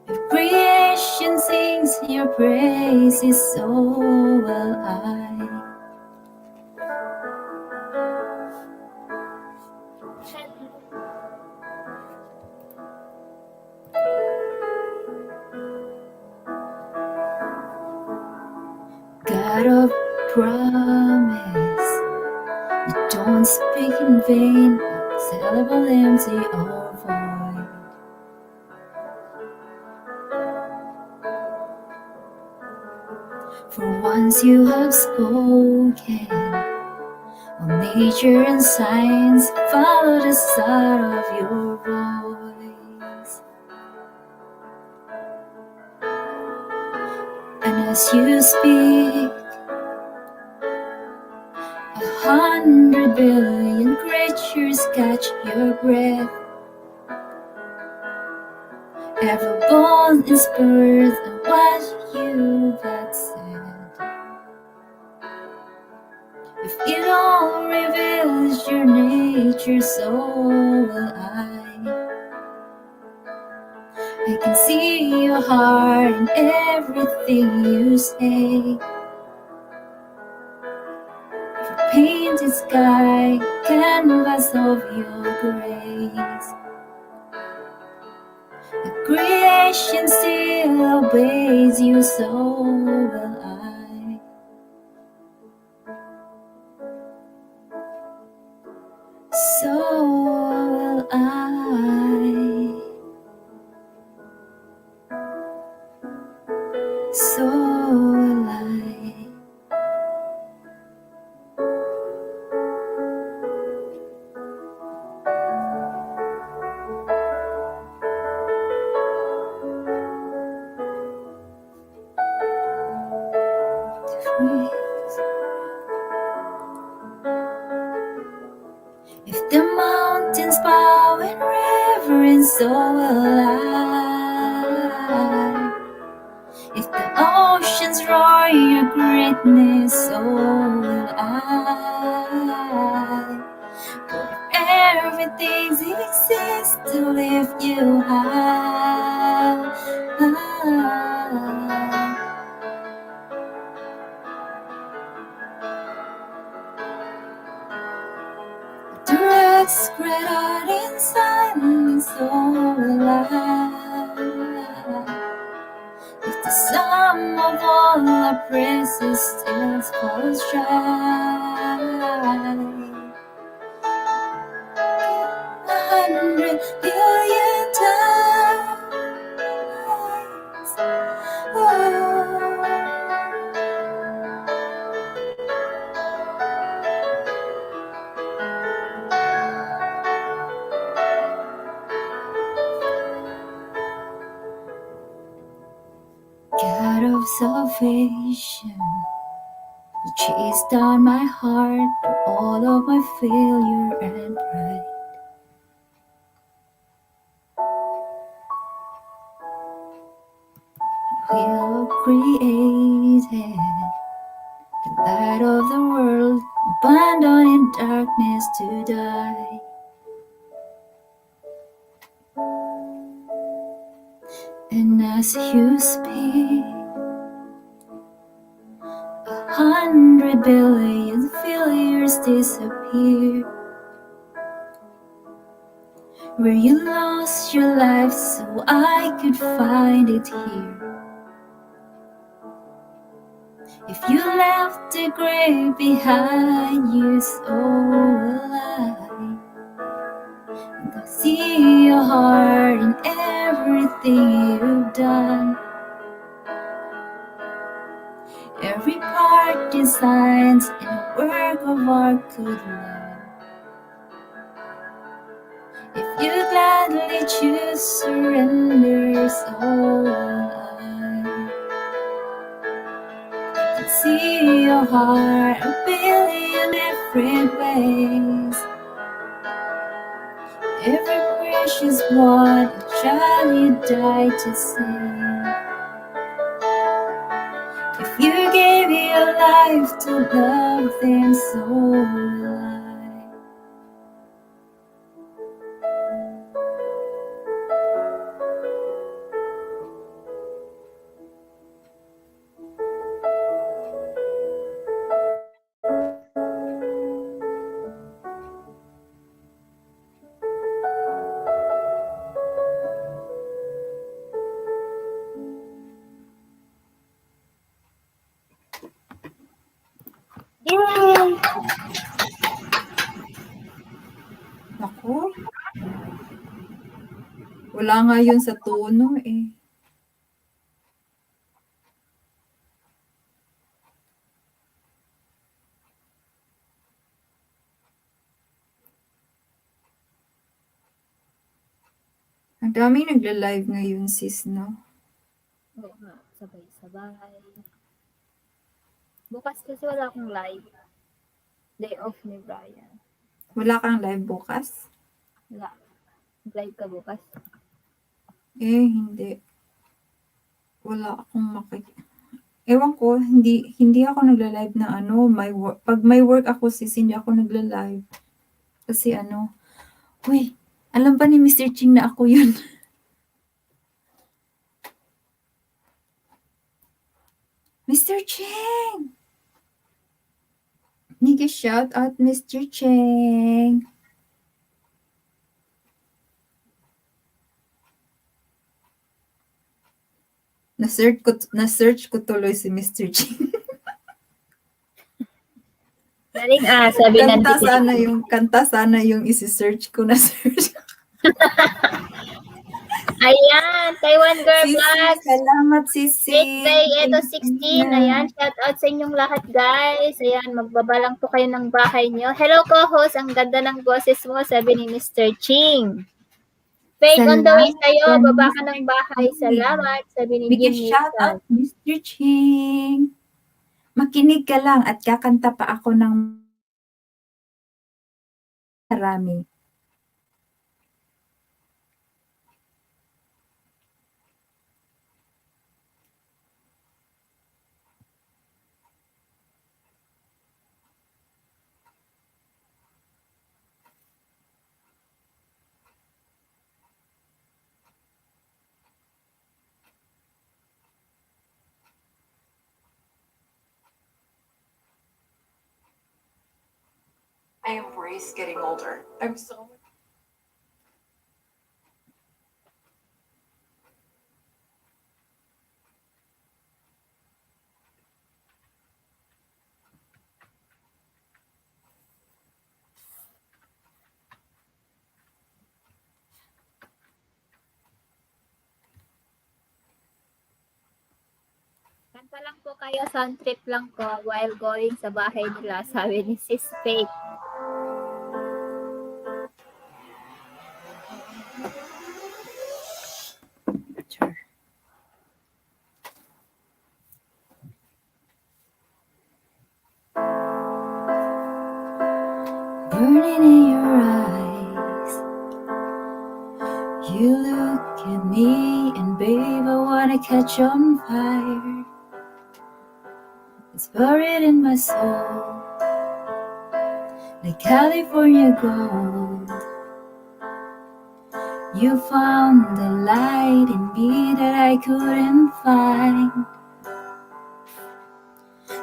If creation sings your praises, so will I. God of promise, you don't speak in vain, syllable empty or void. For once you have spoken, all nature and science follow the sound of your voice. And as you speak, 100 billion creatures catch your breath. Every bone is birth and what you have said. If it all reveals your nature, so will I. I can see your heart in everything you say. Painted sky, canvas of your grace. The creation still obeys you, so will I. So will I. So will I. If the mountains bow in reverence, so will I. If the oceans roar your greatness, so will I. For everything exists to lift you high. The rocks spread out in silence, so will I. If the sum of all our praises still falls shy, 100 billion times. Oh. God of salvation, you chase down my heart through all of my failure and pride. Will created the light of the world, abandoned in darkness to die. And as you speak, 100 100 billion failures disappear. Where you lost your life so I could find it here. If you left the grave behind you, so will I. And I see your heart in everything you've done. Every part designed in a work of art could love. If you gladly choose surrender, so will I. I can see your heart a billion different ways. Every precious one, a child you died to save. If you gave your life to love them, so will I. Yay! Naku, wala nga yun sa tono eh. Ang daming nagla-live ngayon, sis, no? Oo nga, sabay-sabay. Bukas kasi wala akong live. Day off ni Brian. Wala kang live bukas? Wala. Live ka bukas. Hindi. Wala akong Ewan ko, hindi ako nagla-live na pag may work ako, sis, hindi ako nagla-live. Kasi uy, alam ba ni Mr. Ching na ako yun? Mr. Ching! Nigga, shout out Mr. Ching. Na-search ko tuloy si Mr. Ching. Daling sabi ng Kanta sana yung isi-search ko na search. Ayan, Taiwan Girl Sisi, Vlogs. salamat, Sisi. Birthday, ito 16. Ayan, shout out sa inyong lahat, guys. Ayan, magbaba lang po kayo ng bahay nyo. Hello, co-host. Ang ganda ng boses mo, sabi ni Mr. Ching. Faith on the way sa'yo. Baba ka ng bahay. Salamat, sabi ni Bigyan Jim shout out, Mr. Ching. Makinig ka lang at kakanta pa ako ng marami. I embrace getting older. I'm so Kanta lang po kayo, sound trip lang po while going sa bahay nila, sabi ni Sis Faith. burning in your eyes. You look at me and babe, I wanna catch on fire. It's buried in my soul, like California gold. You found the light in me that I couldn't find.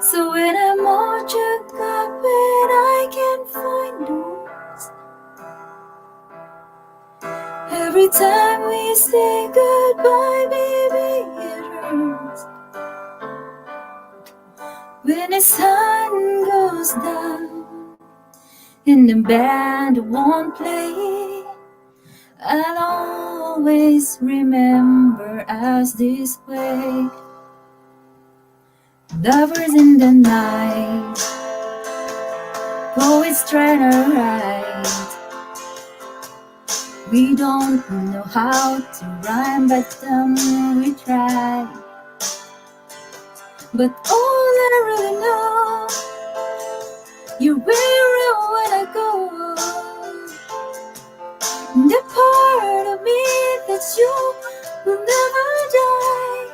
So when I'm older Every time we say goodbye, baby, it hurts. When the sun goes down and the band won't play, I'll always remember us this way. Lovers in the night, poets trying to write. We don't know how to rhyme, but we try. But all that I really know, you're where I wanna go. The part of me that you will never die.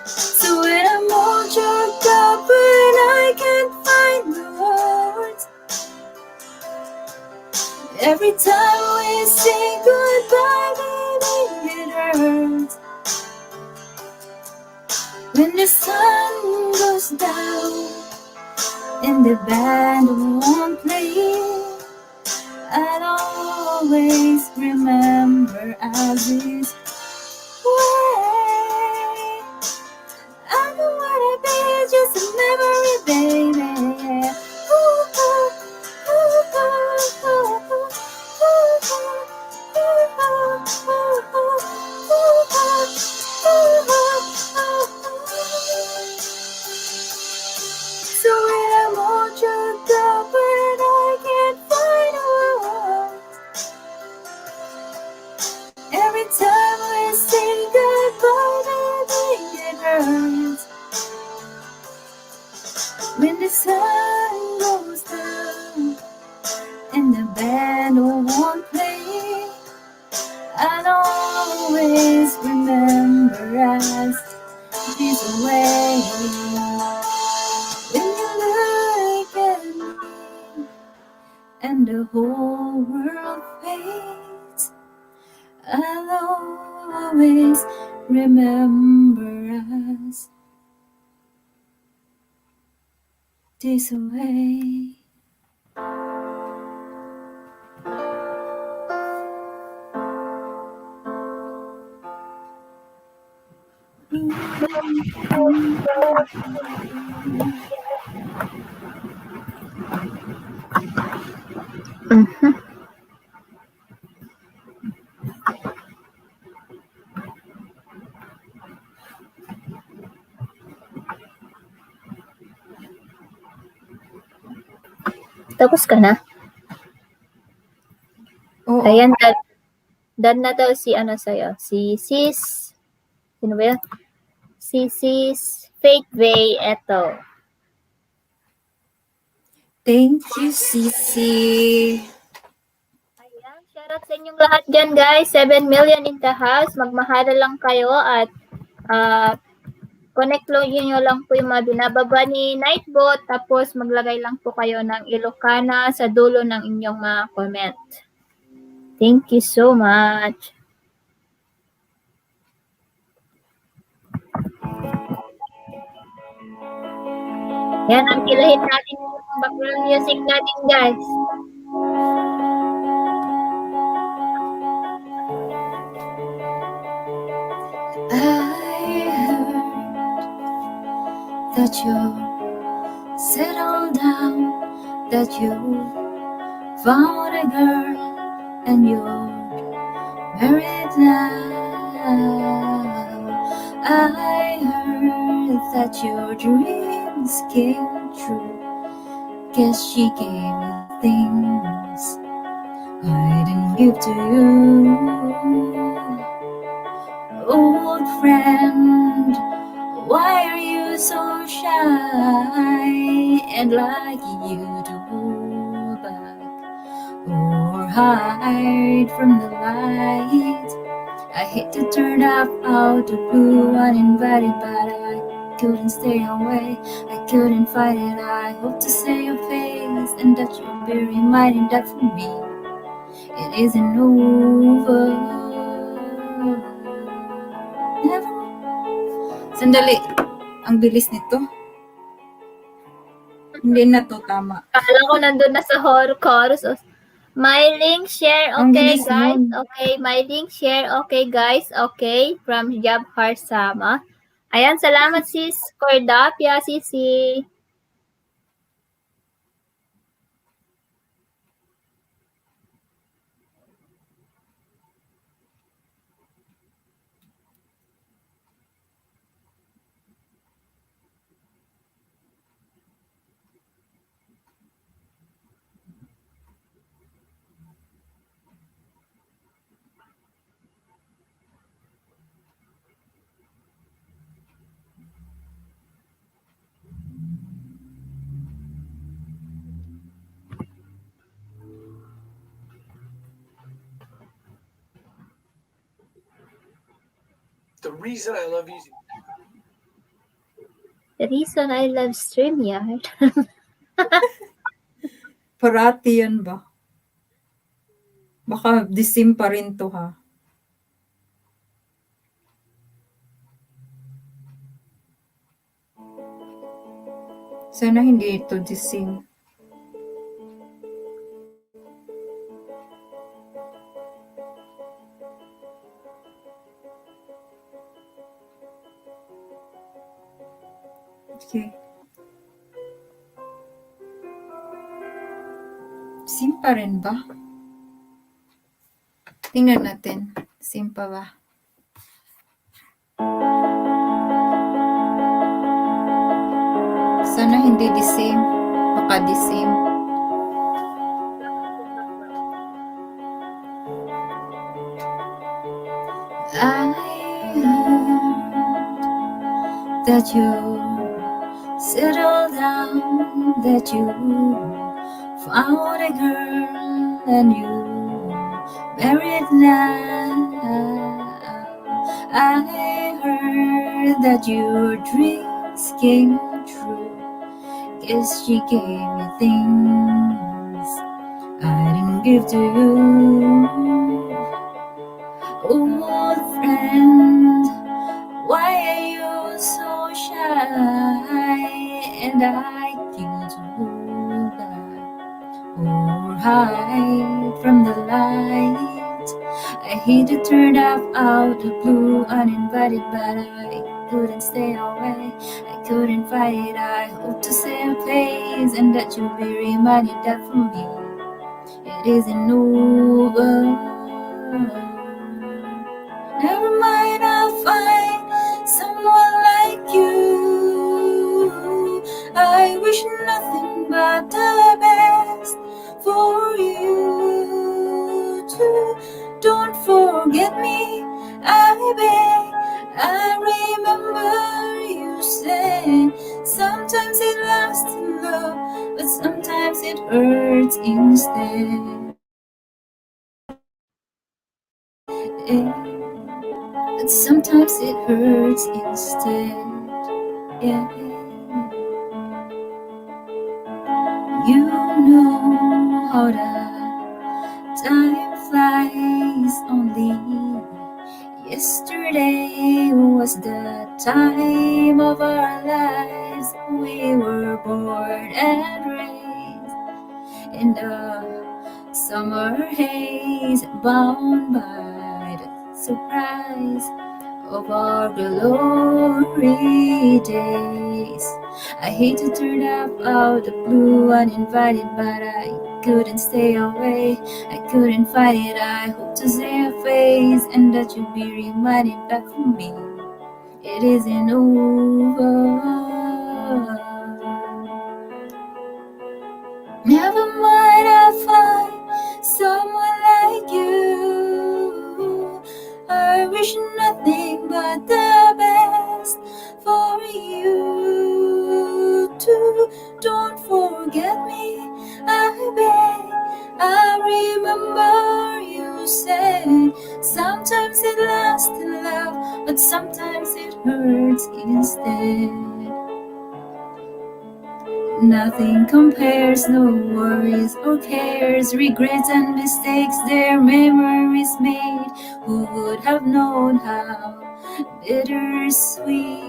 So when I'm all choked up and I can't find the words, every time we say goodbye, baby, it hurts. When the sun goes down and the band won't play, I'll always remember us this way. I don't wanna be just a memory, baby. Ooh, ooh, ooh, ooh, ooh, ooh, so when I'm all choked up and I can't find a word, every time we say goodbye, baby, it hurts. When the sun goes down and the band won't play, I'll always remember us this way. When you look at me and the whole world fades, I'll always remember us this way. Tapos ka na? Oo. Ayan, done na daw si ano sa'yo. Si Sis. Sino ba yun? Si Sis Fake Way. Eto. Thank you, Sisi. Ayan, shoutout sa inyong lahat dyan, guys. 7 million in the house. Magmahalan lang kayo at connect nyo lang po yung mga binababa ni Nightbot. Tapos maglagay lang po kayo ng Ilocana sa dulo ng inyong mga comment. Thank you so much. Yan, ang kilahin natin yung background music natin, guys. I heard that you settled down, that you found a girl and you're married now. I heard that your dreams came true, guess she gave you things I didn't give to you. Old friend, why are you so shy and like you to hold back or hide from the light? I hate to turn up out the blue uninvited, but I couldn't stay away. I couldn't fight it. I hope to see your face and that you'll be reminded that for me it isn't over. Never. Sandali. Ang bilis nito. Hindi na to tama. Akala ko nandun na sa horror chorus. My link share, Ang okay bilis guys. nun. Okay, my link share, okay guys. Okay, from Hijab Harsama. Ayan, salamat sis Cordapia, sisi. The reason I love using The reason I love StreamYard. Parati yan ba? Baka disim pa rin to ha. Sana hindi ito disim. Okay. Sim pa rin ba? Tingnan natin. Sim pa ba? Sana hindi disim. Baka disim. I heard that you settled down, that you found a girl and you married now. I heard that your dreams came true. Guess she gave me things I didn't give to you. Old friend, why are you so shy? And I can't hold back or hide from the light. I hate to turn up out the blue uninvited, but I couldn't stay away. I couldn't fight it. I hope to save face and that you'll be reminded that for me it isn't over. Never mind, I'll find someone like you. I wish nothing but the best for you too. Don't forget me, I beg. I remember you said sometimes it lasts in love, but sometimes it hurts instead. But sometimes it hurts instead. Yeah. You know how the time flies. Only yesterday was the time of our lives. We were born and raised in the summer haze, bound by the surprise of our glory days. I hate to turn up out the blue uninvited, but I couldn't stay away. I couldn't fight it. I hope to see your face and that you'll be reminded that for me it isn't over. Never mind, I'll find someone like you. I wish nothing but the best for you too. Don't forget me, I beg. I remember you said sometimes it lasts in love, but sometimes it hurts instead. Nothing compares, no worries or cares, regrets and mistakes, their memories made. Who would have known how bittersweet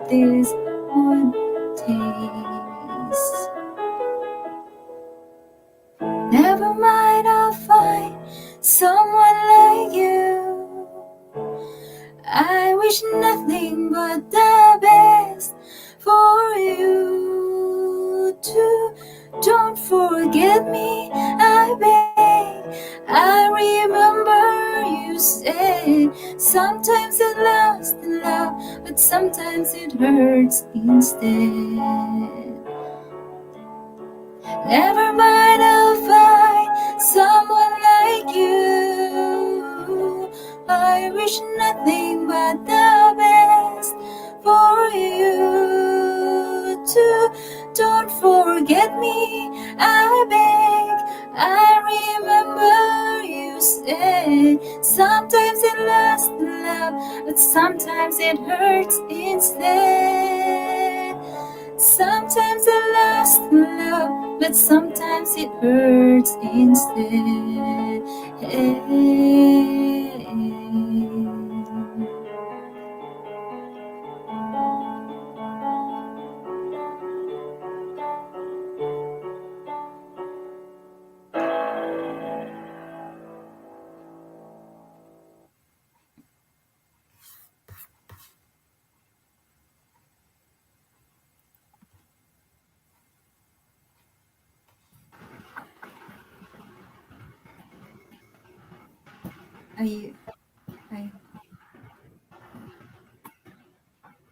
this would taste? Never someone like you. I wish nothing but the best for you too. Don't forget me, I beg. I remember you said sometimes it lasts in love, but sometimes it hurts instead. Never mind, I'll find someone like you. I wish nothing but the best for you too. Don't forget me, I beg. I remember you said sometimes it lasts in love, but sometimes it hurts instead. Sometimes it lasts in love, but sometimes it hurts instead. Ay.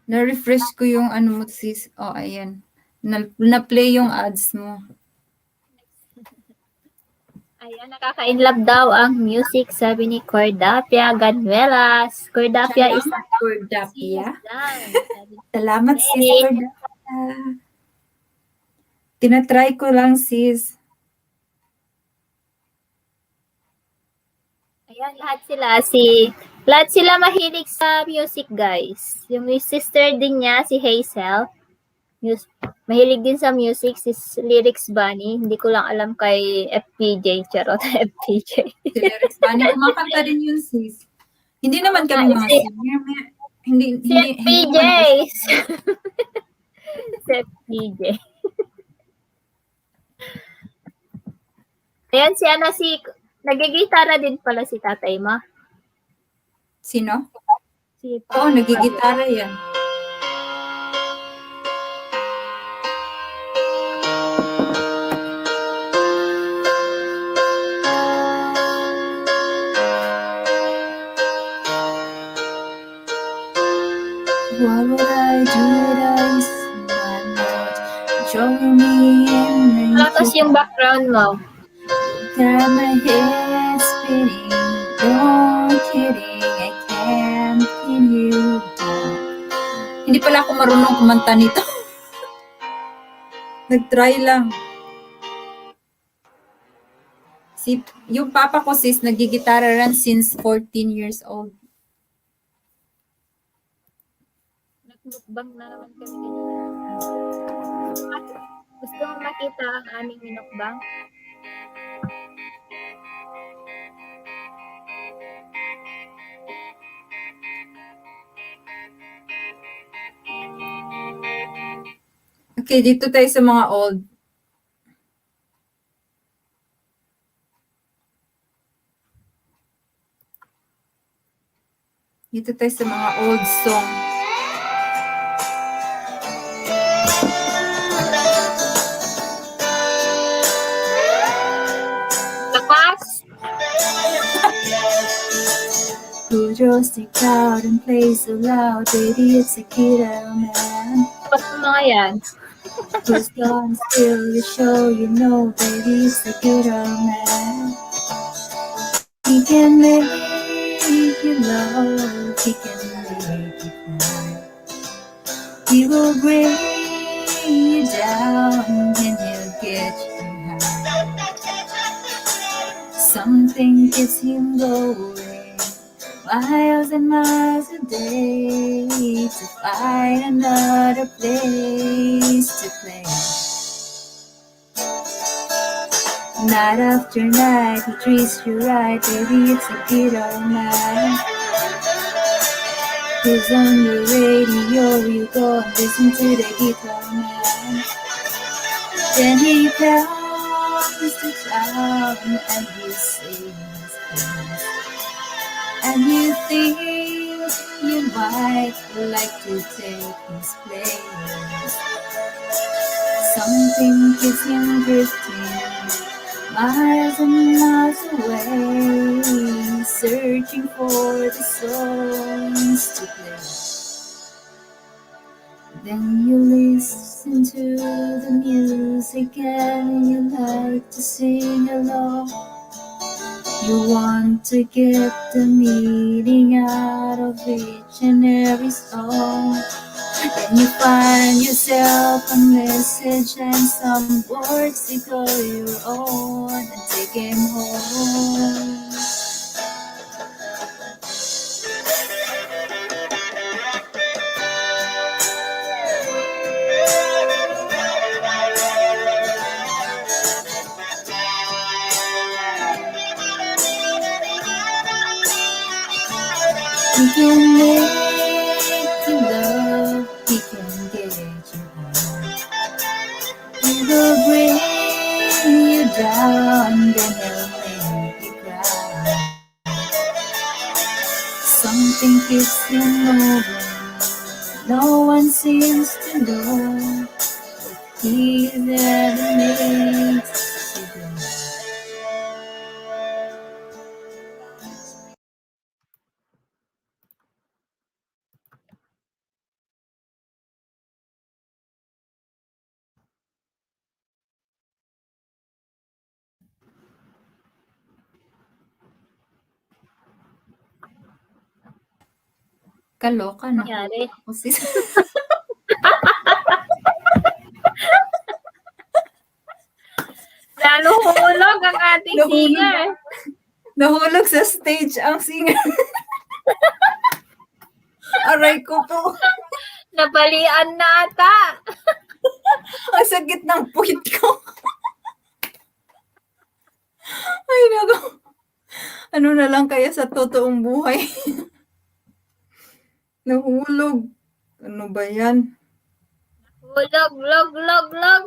Na-refresh ko yung ano mo, sis. Oh, ayan. Na-play yung ads mo. Ayan, nakaka-inlove daw ang music, sabi ni Cordapia Ganuelas. Cordapia is Salamat, Cordapia. done. Salamat, sis, Hey. Cordapia. Tinatry ko lang, sis. Ayan, lahat sila mahilig sa music, guys. Yung sister din niya, si Hazel, mahilig din sa music, si Lyrics Bunny. Hindi ko lang alam kay FPJ, charot, FPJ. Si Lyrics Bunny, kumakanta din yun, sis. Hindi naman kami mga singer. Hindi FPJ. Si FPJ. Ayan, nagigitara din pala si tatay mo. Sino? Oo, nagigitara yan. What would I do without someone else? Join me in the Tapos yung background mo. got my head spinning. No kidding, I can't pin you down. Hindi pala ako marunong kumanta nito. Nag-try lang. Yung papa ko, sis, nagigitara rin since 14 years old. Nagmukbang na naman kami kanina. Gusto mo makita ang aming minukbang? Okay, dito tayo sa mga old. Dito tayo sa mga old song. Lakas! Who just stick out and play so loud, baby, it's a kid man. Ba't mga yan? Who's gonna steal your show, you know, baby, it's a good old man. He can make you love, he can make you cry. He will bring you down and he'll get you high. Something gets him going miles and miles a day to find another place to play. Night after night, he treats you right, baby, it's a good old man. He's on the radio, you go and listen to the guitar man. Then he comes to town and he sings. And you think you might like to take his place. Something keeps him drifting miles and miles away, searching for the songs to play. Then you listen to the music and you like to sing along. You want to get the meaning out of each and every song. And you find yourself a message and some words to call your own and take him home. He can make you love, he can get you home. He will bring you down, then he'll make you cry. Something keeps you moving, no one seems to know what he ever makes you do. Kaloka na. Nangyari. Ako sis. Lalo humulog ang ating Nahulog. singer. Nahulog sa stage ang singer. Aray ko po. Nabalian na ata. Ang sakit ng puwit ko. Ay, naku. Ano na lang kaya sa totoong buhay? Nahulog. Ano ba yan? Hulog, log.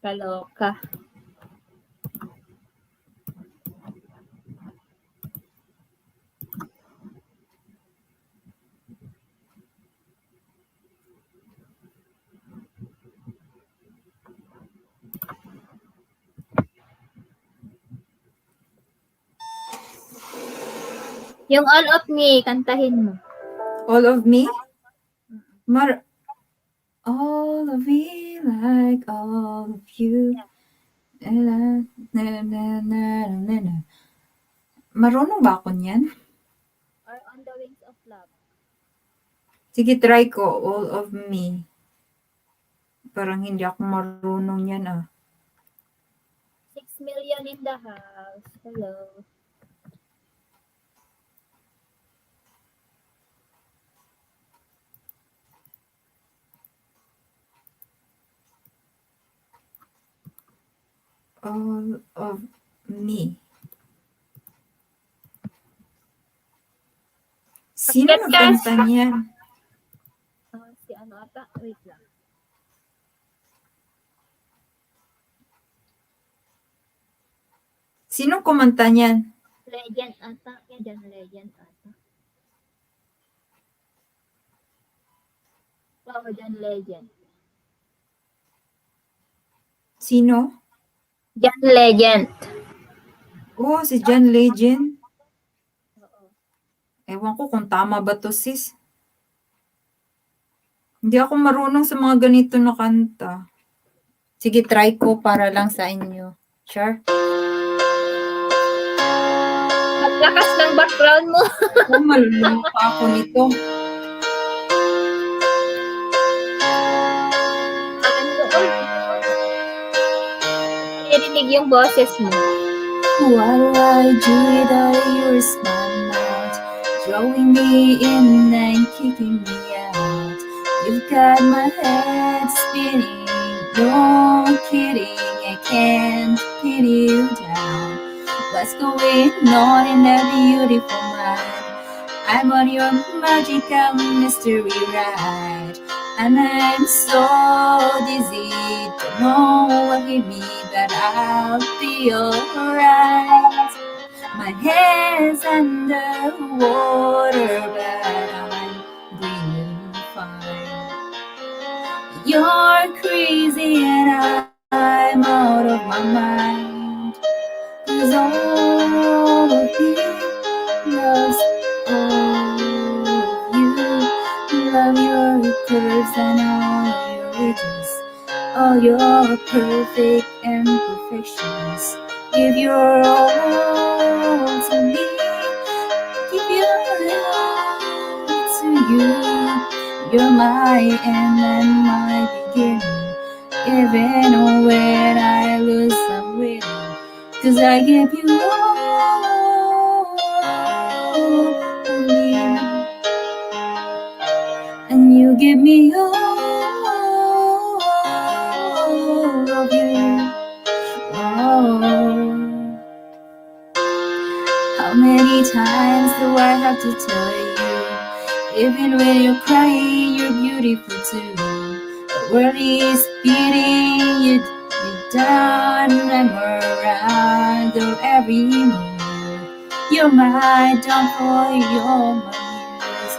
Kaloka. Yung All of Me, kantahin mo. All of me? All of me like all of you. Marunong ba ako niyan? Or On the Wings of Love. Sige, try ko. All of me. Parang hindi ako marunong yan ah. 6 million in the house. Hello. All of me. Sino Bakit nagkanta niyan? Si ano ata? Wait lang. Sino kumanta niyan? Legend ata. Yan, Legend ata. Oo, John Legend. Sino? John Legend. Oh, si John Legend. Oo. Ewan ko kung tama ba to, sis. Hindi ako marunong sa mga ganito na kanta. Sige, try ko para lang sa inyo. Sure? Ang lakas ng background mo. Oh, maluluka ako nito. Narinig yung boses mo. What do I do without your smile out? Throwing me in and kicking me out. You've got my head spinning. No kidding, I can't pin you down. What's going on in that beautiful mind? I'm on your magical mystery ride. And I'm so dizzy, don't know what hit me, but I'll be alright. My head's under water, but I'm breathing fine. You're crazy and I'm out of my mind. 'Cause all of me loves all of you. Love your curves and all your edges, all your perfect imperfections. Give your all to me. Give your all to you. You're my end and my beginning. Even when I lose, I'm winning. 'Cause I give you all of me, and you give me all of you. Oh, how many times do I have to tell you? Even when you're crying, you're beautiful too. The world is beating you down. I'm around your every move. You're my downfall, you're my muse.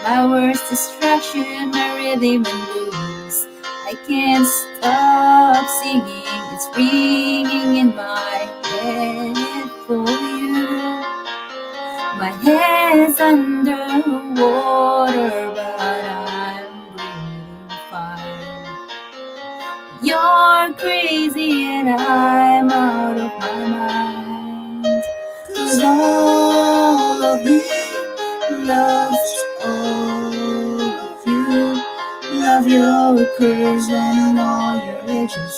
My worst distraction, my rhythm and blues. I can't stop singing, it's ringing in my head for you. My head's under water, but I'm breathing fine. You're crazy and I'm out of my mind. 'Cause all of me loves all of you. Love your curves and all your edges,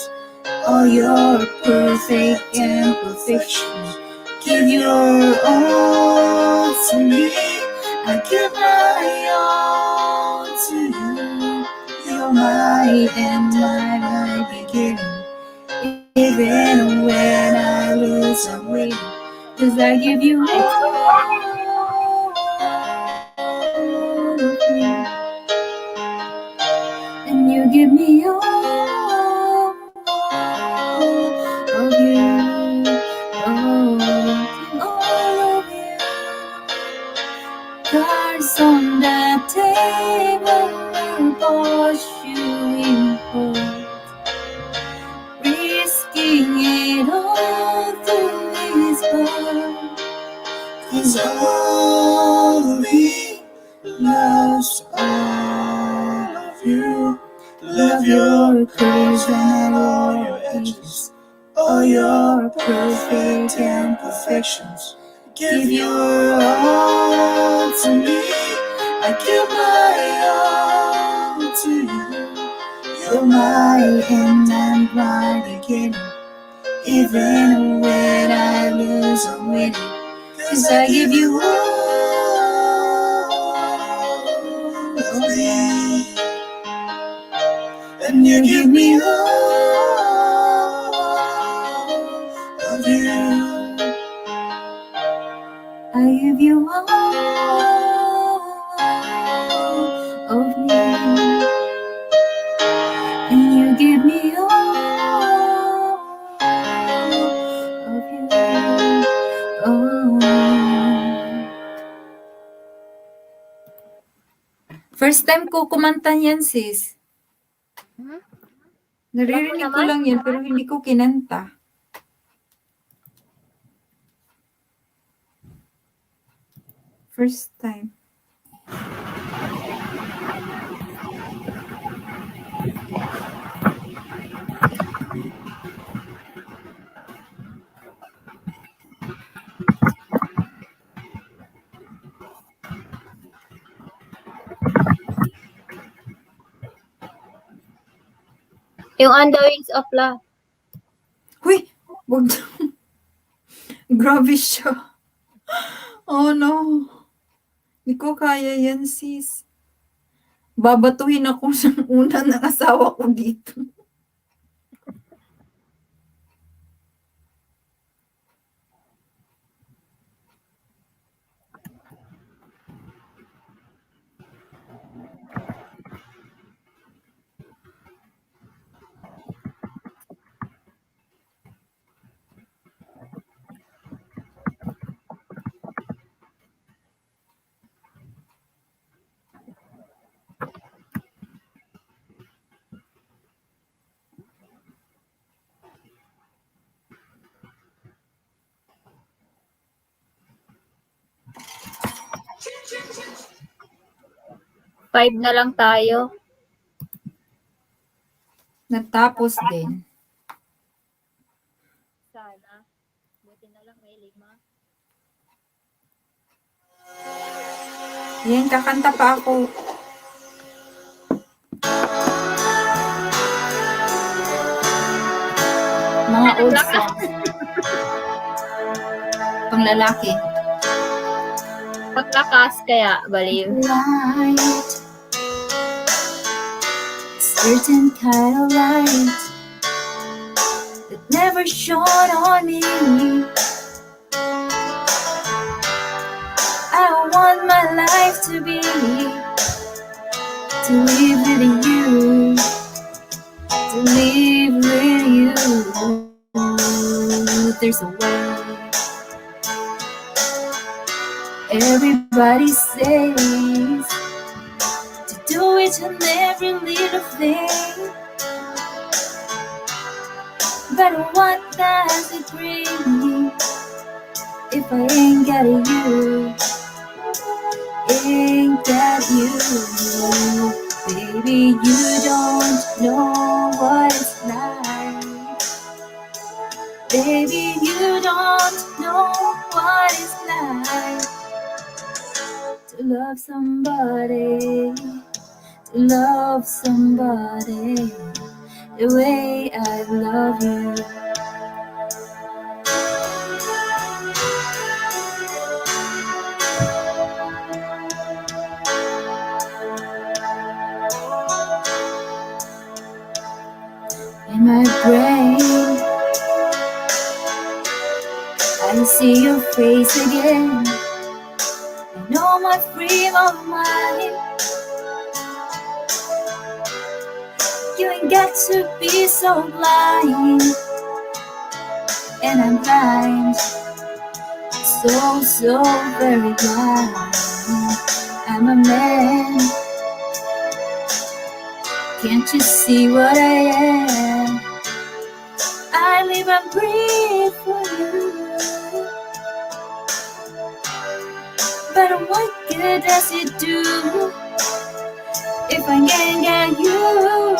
all your perfect imperfections. Give your all to me. I give my all to you. You're my end, my beginning. Even when I lose, I'm waiting. 'Cause I give you all of me, and you give me all of you. All of you. Cards on the table will push you in hold, risking it all to this world. 'Cause all of me loves all of you. Love your curves and all your edges, all your perfect imperfections. Give your all to me. I give my all to you. You're my end and my beginning. Even when I lose, I'm winning. 'Cause I give you all of me, and you give me all of you. I give you all of me, and you give me all of you. Oh. First time ko kumanta yan, sis. Hmm? Naririnig ko naman? lang yan, pero hindi ko kinanta. First time. Yung On the Wings of Love. Huy! Wag. Grabe siya. Oh no. Hindi ko kaya yan, sis. Babatuhin ako sa una ng asawa ko dito. 5 na lang tayo. Natapos din. Sana. Buti na lang may 5. Yan, kakanta pa ako. Mga old songs. Pang lalaki. Paglakas kaya, baliw. Light, certain kind of light that never shone on me. I want my life to be to live with you, to live with you. There's a way. Everybody says to do it in every little thing, but what does it bring me if I ain't got you? Ain't got you, baby. You don't know what it's like, baby. You don't know what it's like to love somebody, to love somebody the way I love you. In my brain, I see your face again. I know my frame of mind. You ain't got to be so blind, and I'm blind, so very blind. I'm a man, can't you see what I am? I live and breathe for you, but what good does it do if I ain't got you?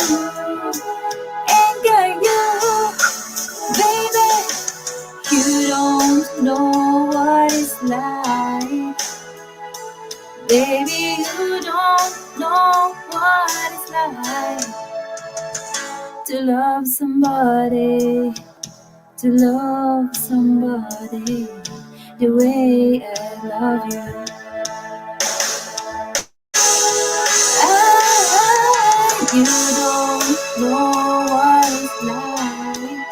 Ain't got you, baby. You don't know what it's like, baby. You don't know what it's like to love somebody, to love somebody the way I love you. You don't know what it's like,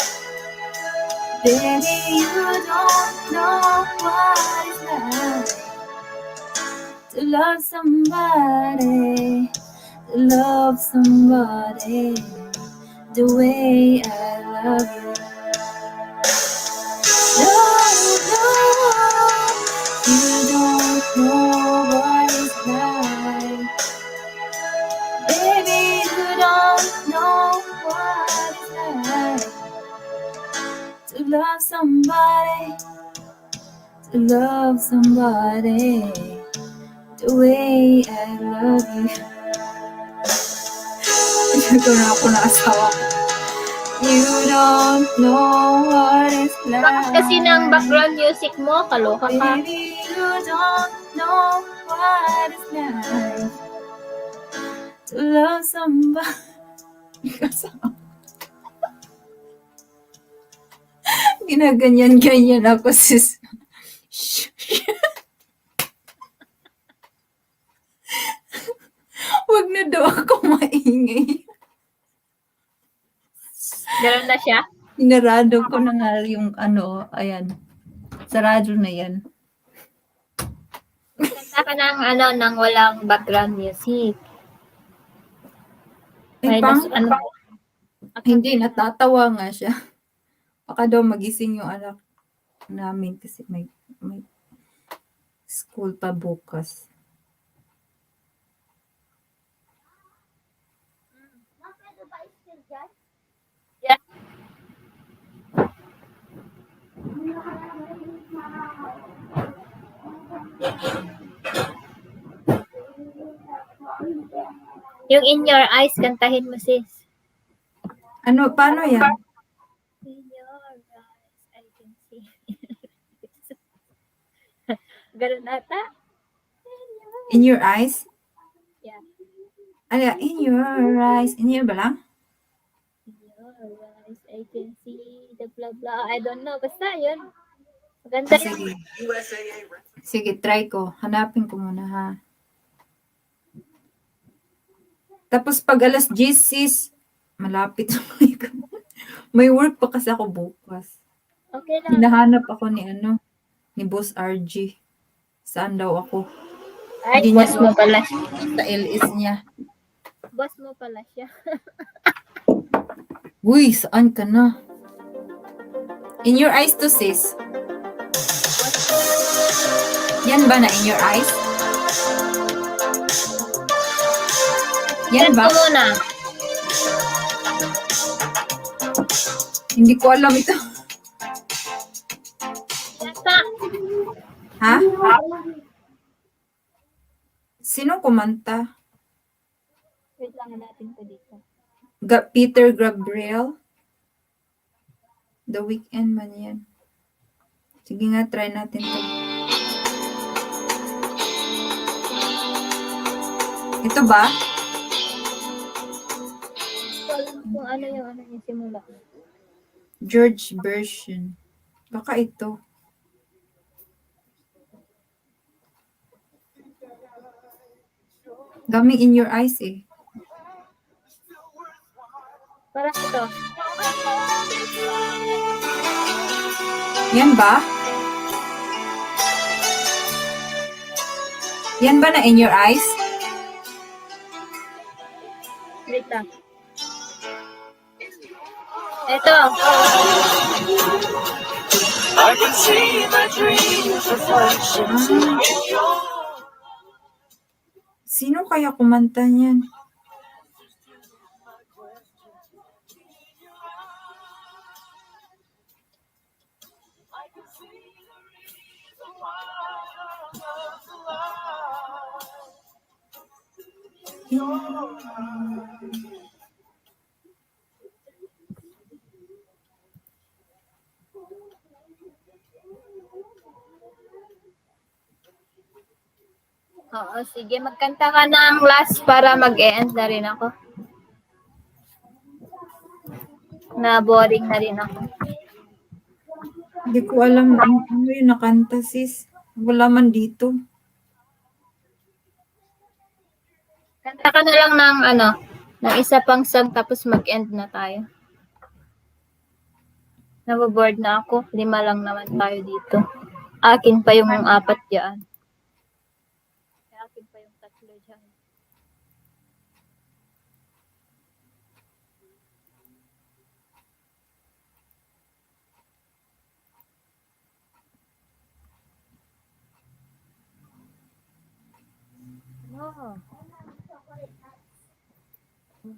baby. You don't know what it's like to love somebody, to love somebody the way I love you. No, you don't know what it's like, baby. You don't know what it's like to love somebody, to love somebody the way I love you. Ito na ako na asawa. You don't know what it's like. Bakit kasi ng background music mo? Kaloka ka. Baby, you don't know what it's like to love somebody. Ginaganyan-ganyan ako, sis. Wag na daw ako maingay. Ganun na siya. Sinarado ko na nga yung ano, ayan. Sarado na yan. Kanta ka ng walang background music. Ay, Ay, hindi, natatawa nga siya. Baka daw magising yung anak namin kasi may school pa bukas. Yeah. Yung In Your Eyes, kantahin mo, sis. Ano, paano yan? In your eyes, I can see. Ganun ata? In your eyes? Yeah. Ano, in your eyes. In your ba lang? In your eyes, I can see the blah blah. I don't know. Basta yun. Maganda yun. Sige. Sige, try ko. Hanapin ko muna ha. Tapos pag alas 10, sis, malapit. May work pa kasi ako bukas. Okay lang. Hinahanap ako ni Boss RG. Saan daw ako? Ay, Hindi boss niya mo pala. sa LS niya. Boss mo pala siya. Uy, saan ka na? In your eyes to, sis. Yan ba na in your eyes? Yan Send ba? ko muna. Hindi ko alam ito. Yata. Ha? Sino kumanta? Wait lang, natin ko dito. Peter Gabriel? The Weeknd man yan. Sige nga, try natin to. Ito ba? Kung ano yung simula. George version. Baka ito. Daming in your eyes eh. Parang ito. Yan ba? Yan ba na in your eyes? Wait lang. Ito. I can see my dreams reflection in your Sino kaya kumanta niyan? Oo, sige. Magkanta ka ng last para mag-e-end na rin ako. Na-boring na rin ako. Hindi ko alam ano yung nakanta, sis. Wala man dito. Kanta ka na lang ng isa pang song tapos mag-end na tayo. Naboboard na ako. 5 lang naman tayo dito. Akin pa yung 4 dyan. Akin pa yung 3 dyan. Oh.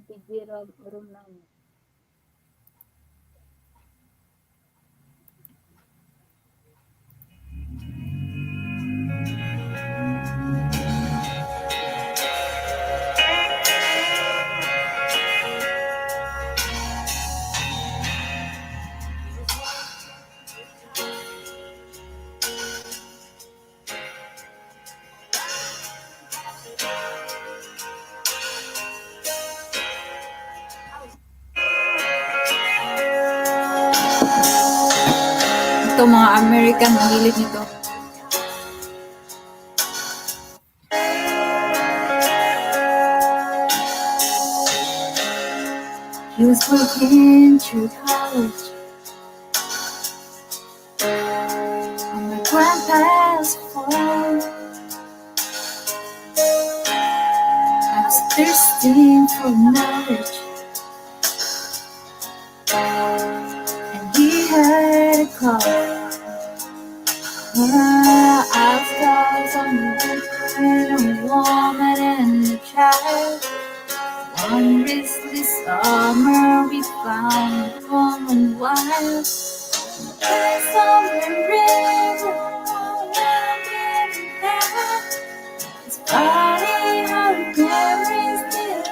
Tigira room namin. Ito mga American, mahilig nito. He was working through college on my grandpa's farm. I was thirsty for knowledge, and he had a car. Outdoors on the weekend, a woman and a child. One restless summer, we found a woman wild. There's on the river, it's funny how memories still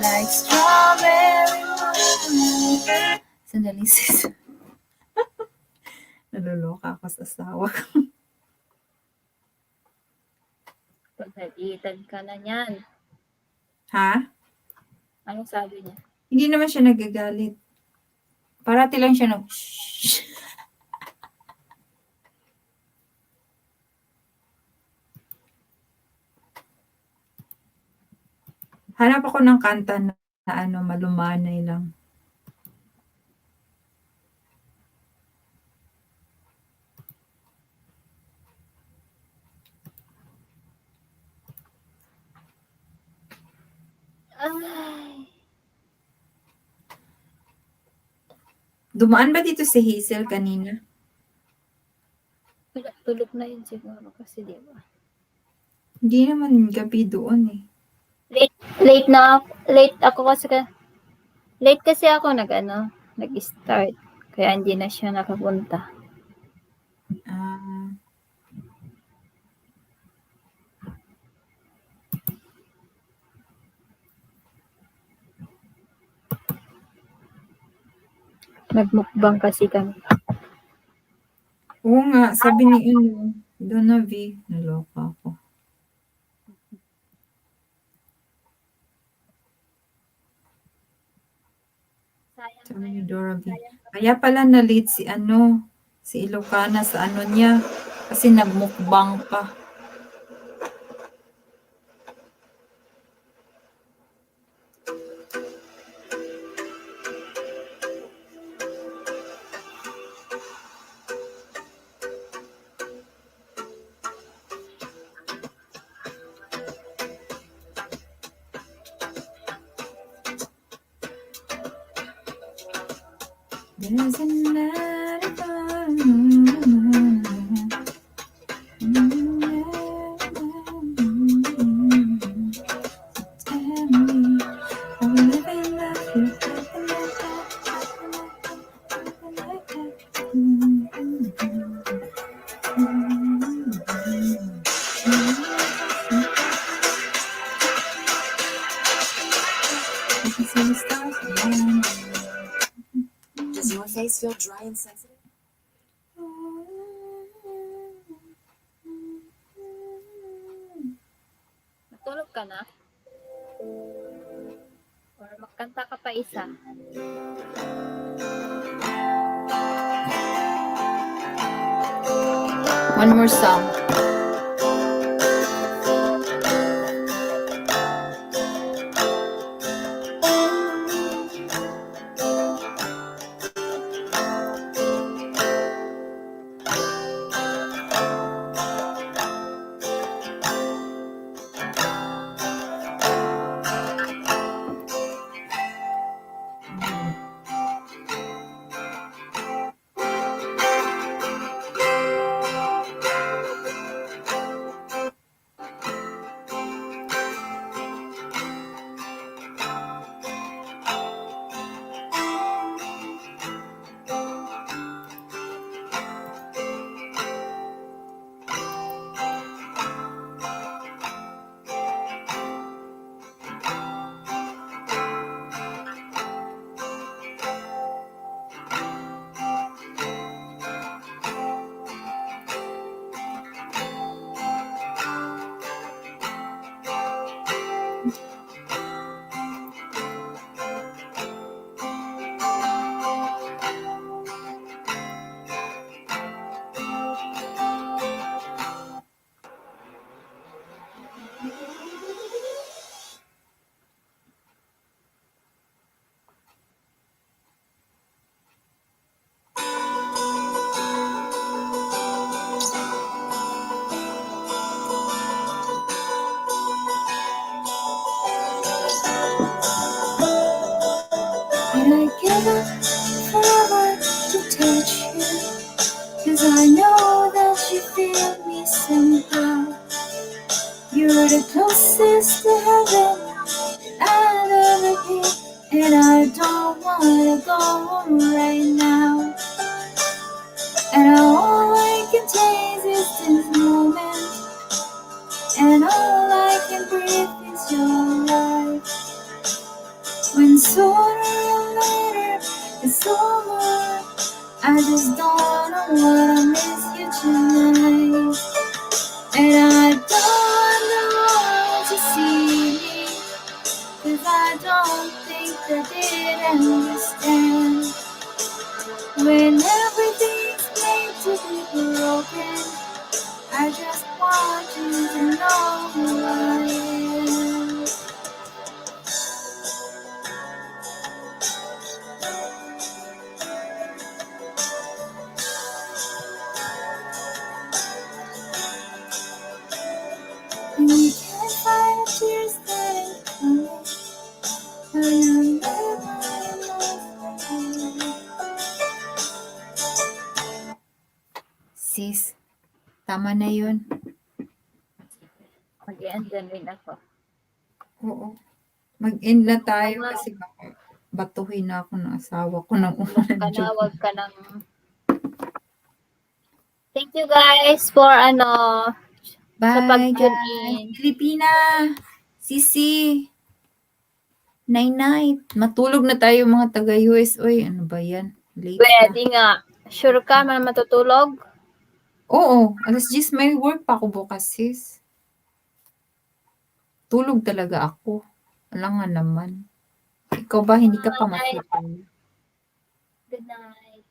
like strawberry wine. Sandali, sis. Naluloka ako sa asawa ko. Pagalitan ka na niyan. Ha? Anong sabi niya? Hindi naman siya nagagalit. Parati lang siya shh. Hanap ako ng kanta na malumanay lang. Ay, Dumaan ba dito si Hazel kanina? wala, tulog na yun siguro kasi di ba? Hindi naman gabi doon eh. Late kasi ako nag-start. Kaya hindi na siya nakapunta. Ah, Nagmukbang kasi kami. oo nga, sabi ni Donavi, naloka ako. Sabi ni Doravi. Kaya pala na-late si Ilocana sa niya. Kasi nagmukbang pa. There's Does your face feel dry and sensitive? Natulog ka na? Or magkanta ka pa isa? one more song. And I give up forever to touch you, 'cause I know that you feel me somehow. You're the closest to heaven I've ever been, and I don't wanna go home right now. And all I can taste is this moment, and all I can breathe is your life. When sooner or later it's over, I just don't know what I miss you tonight. And I don't know to see me, 'cause I don't think they did understand. When everything's made to be broken, I just want you to know who I am. And you can't find the tears that ain't coming, and you'll never know. Sis, tama na yun. Mag-end din rin ako. Oo. Mag-end na tayo Tama. kasi baka batuhin na ako ng asawa ko ng Huwag ka na, joke. wag ka nang... Thank you guys for sa Bye, pag-tune guys. in. Pilipina, Sisi, Night-night. Matulog na tayo mga taga-US. Uy, ano ba yan? Late na. Pwede nga. Sure ka man matutulog? Oo, alas 10 may work pa ako bukas, sis. Tulog talaga ako. Wala nga naman. Ikaw ba, hindi ka pa matutulog? Good night.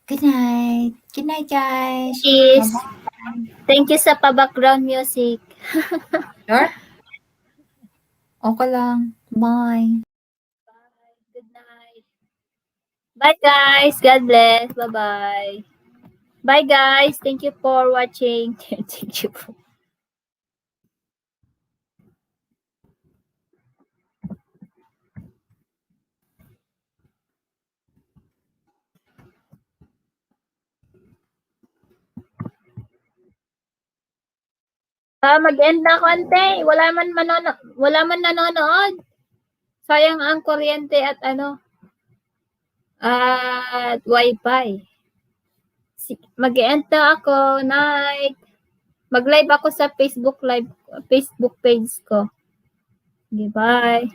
Good night. Good night, guys. Cheers. Bye-bye. Thank you sa pa-background music. Sure? Okay lang. Bye. Bye. Good night. Bye guys. God bless. Bye-bye. Bye guys. Thank you for watching. Thank you. Mag-end na konti. Wala man nanonood. Sayang ang kuryente at at wifi. Mag-end na ako. Night. Mag-live ako sa Facebook page ko. Okay, bye.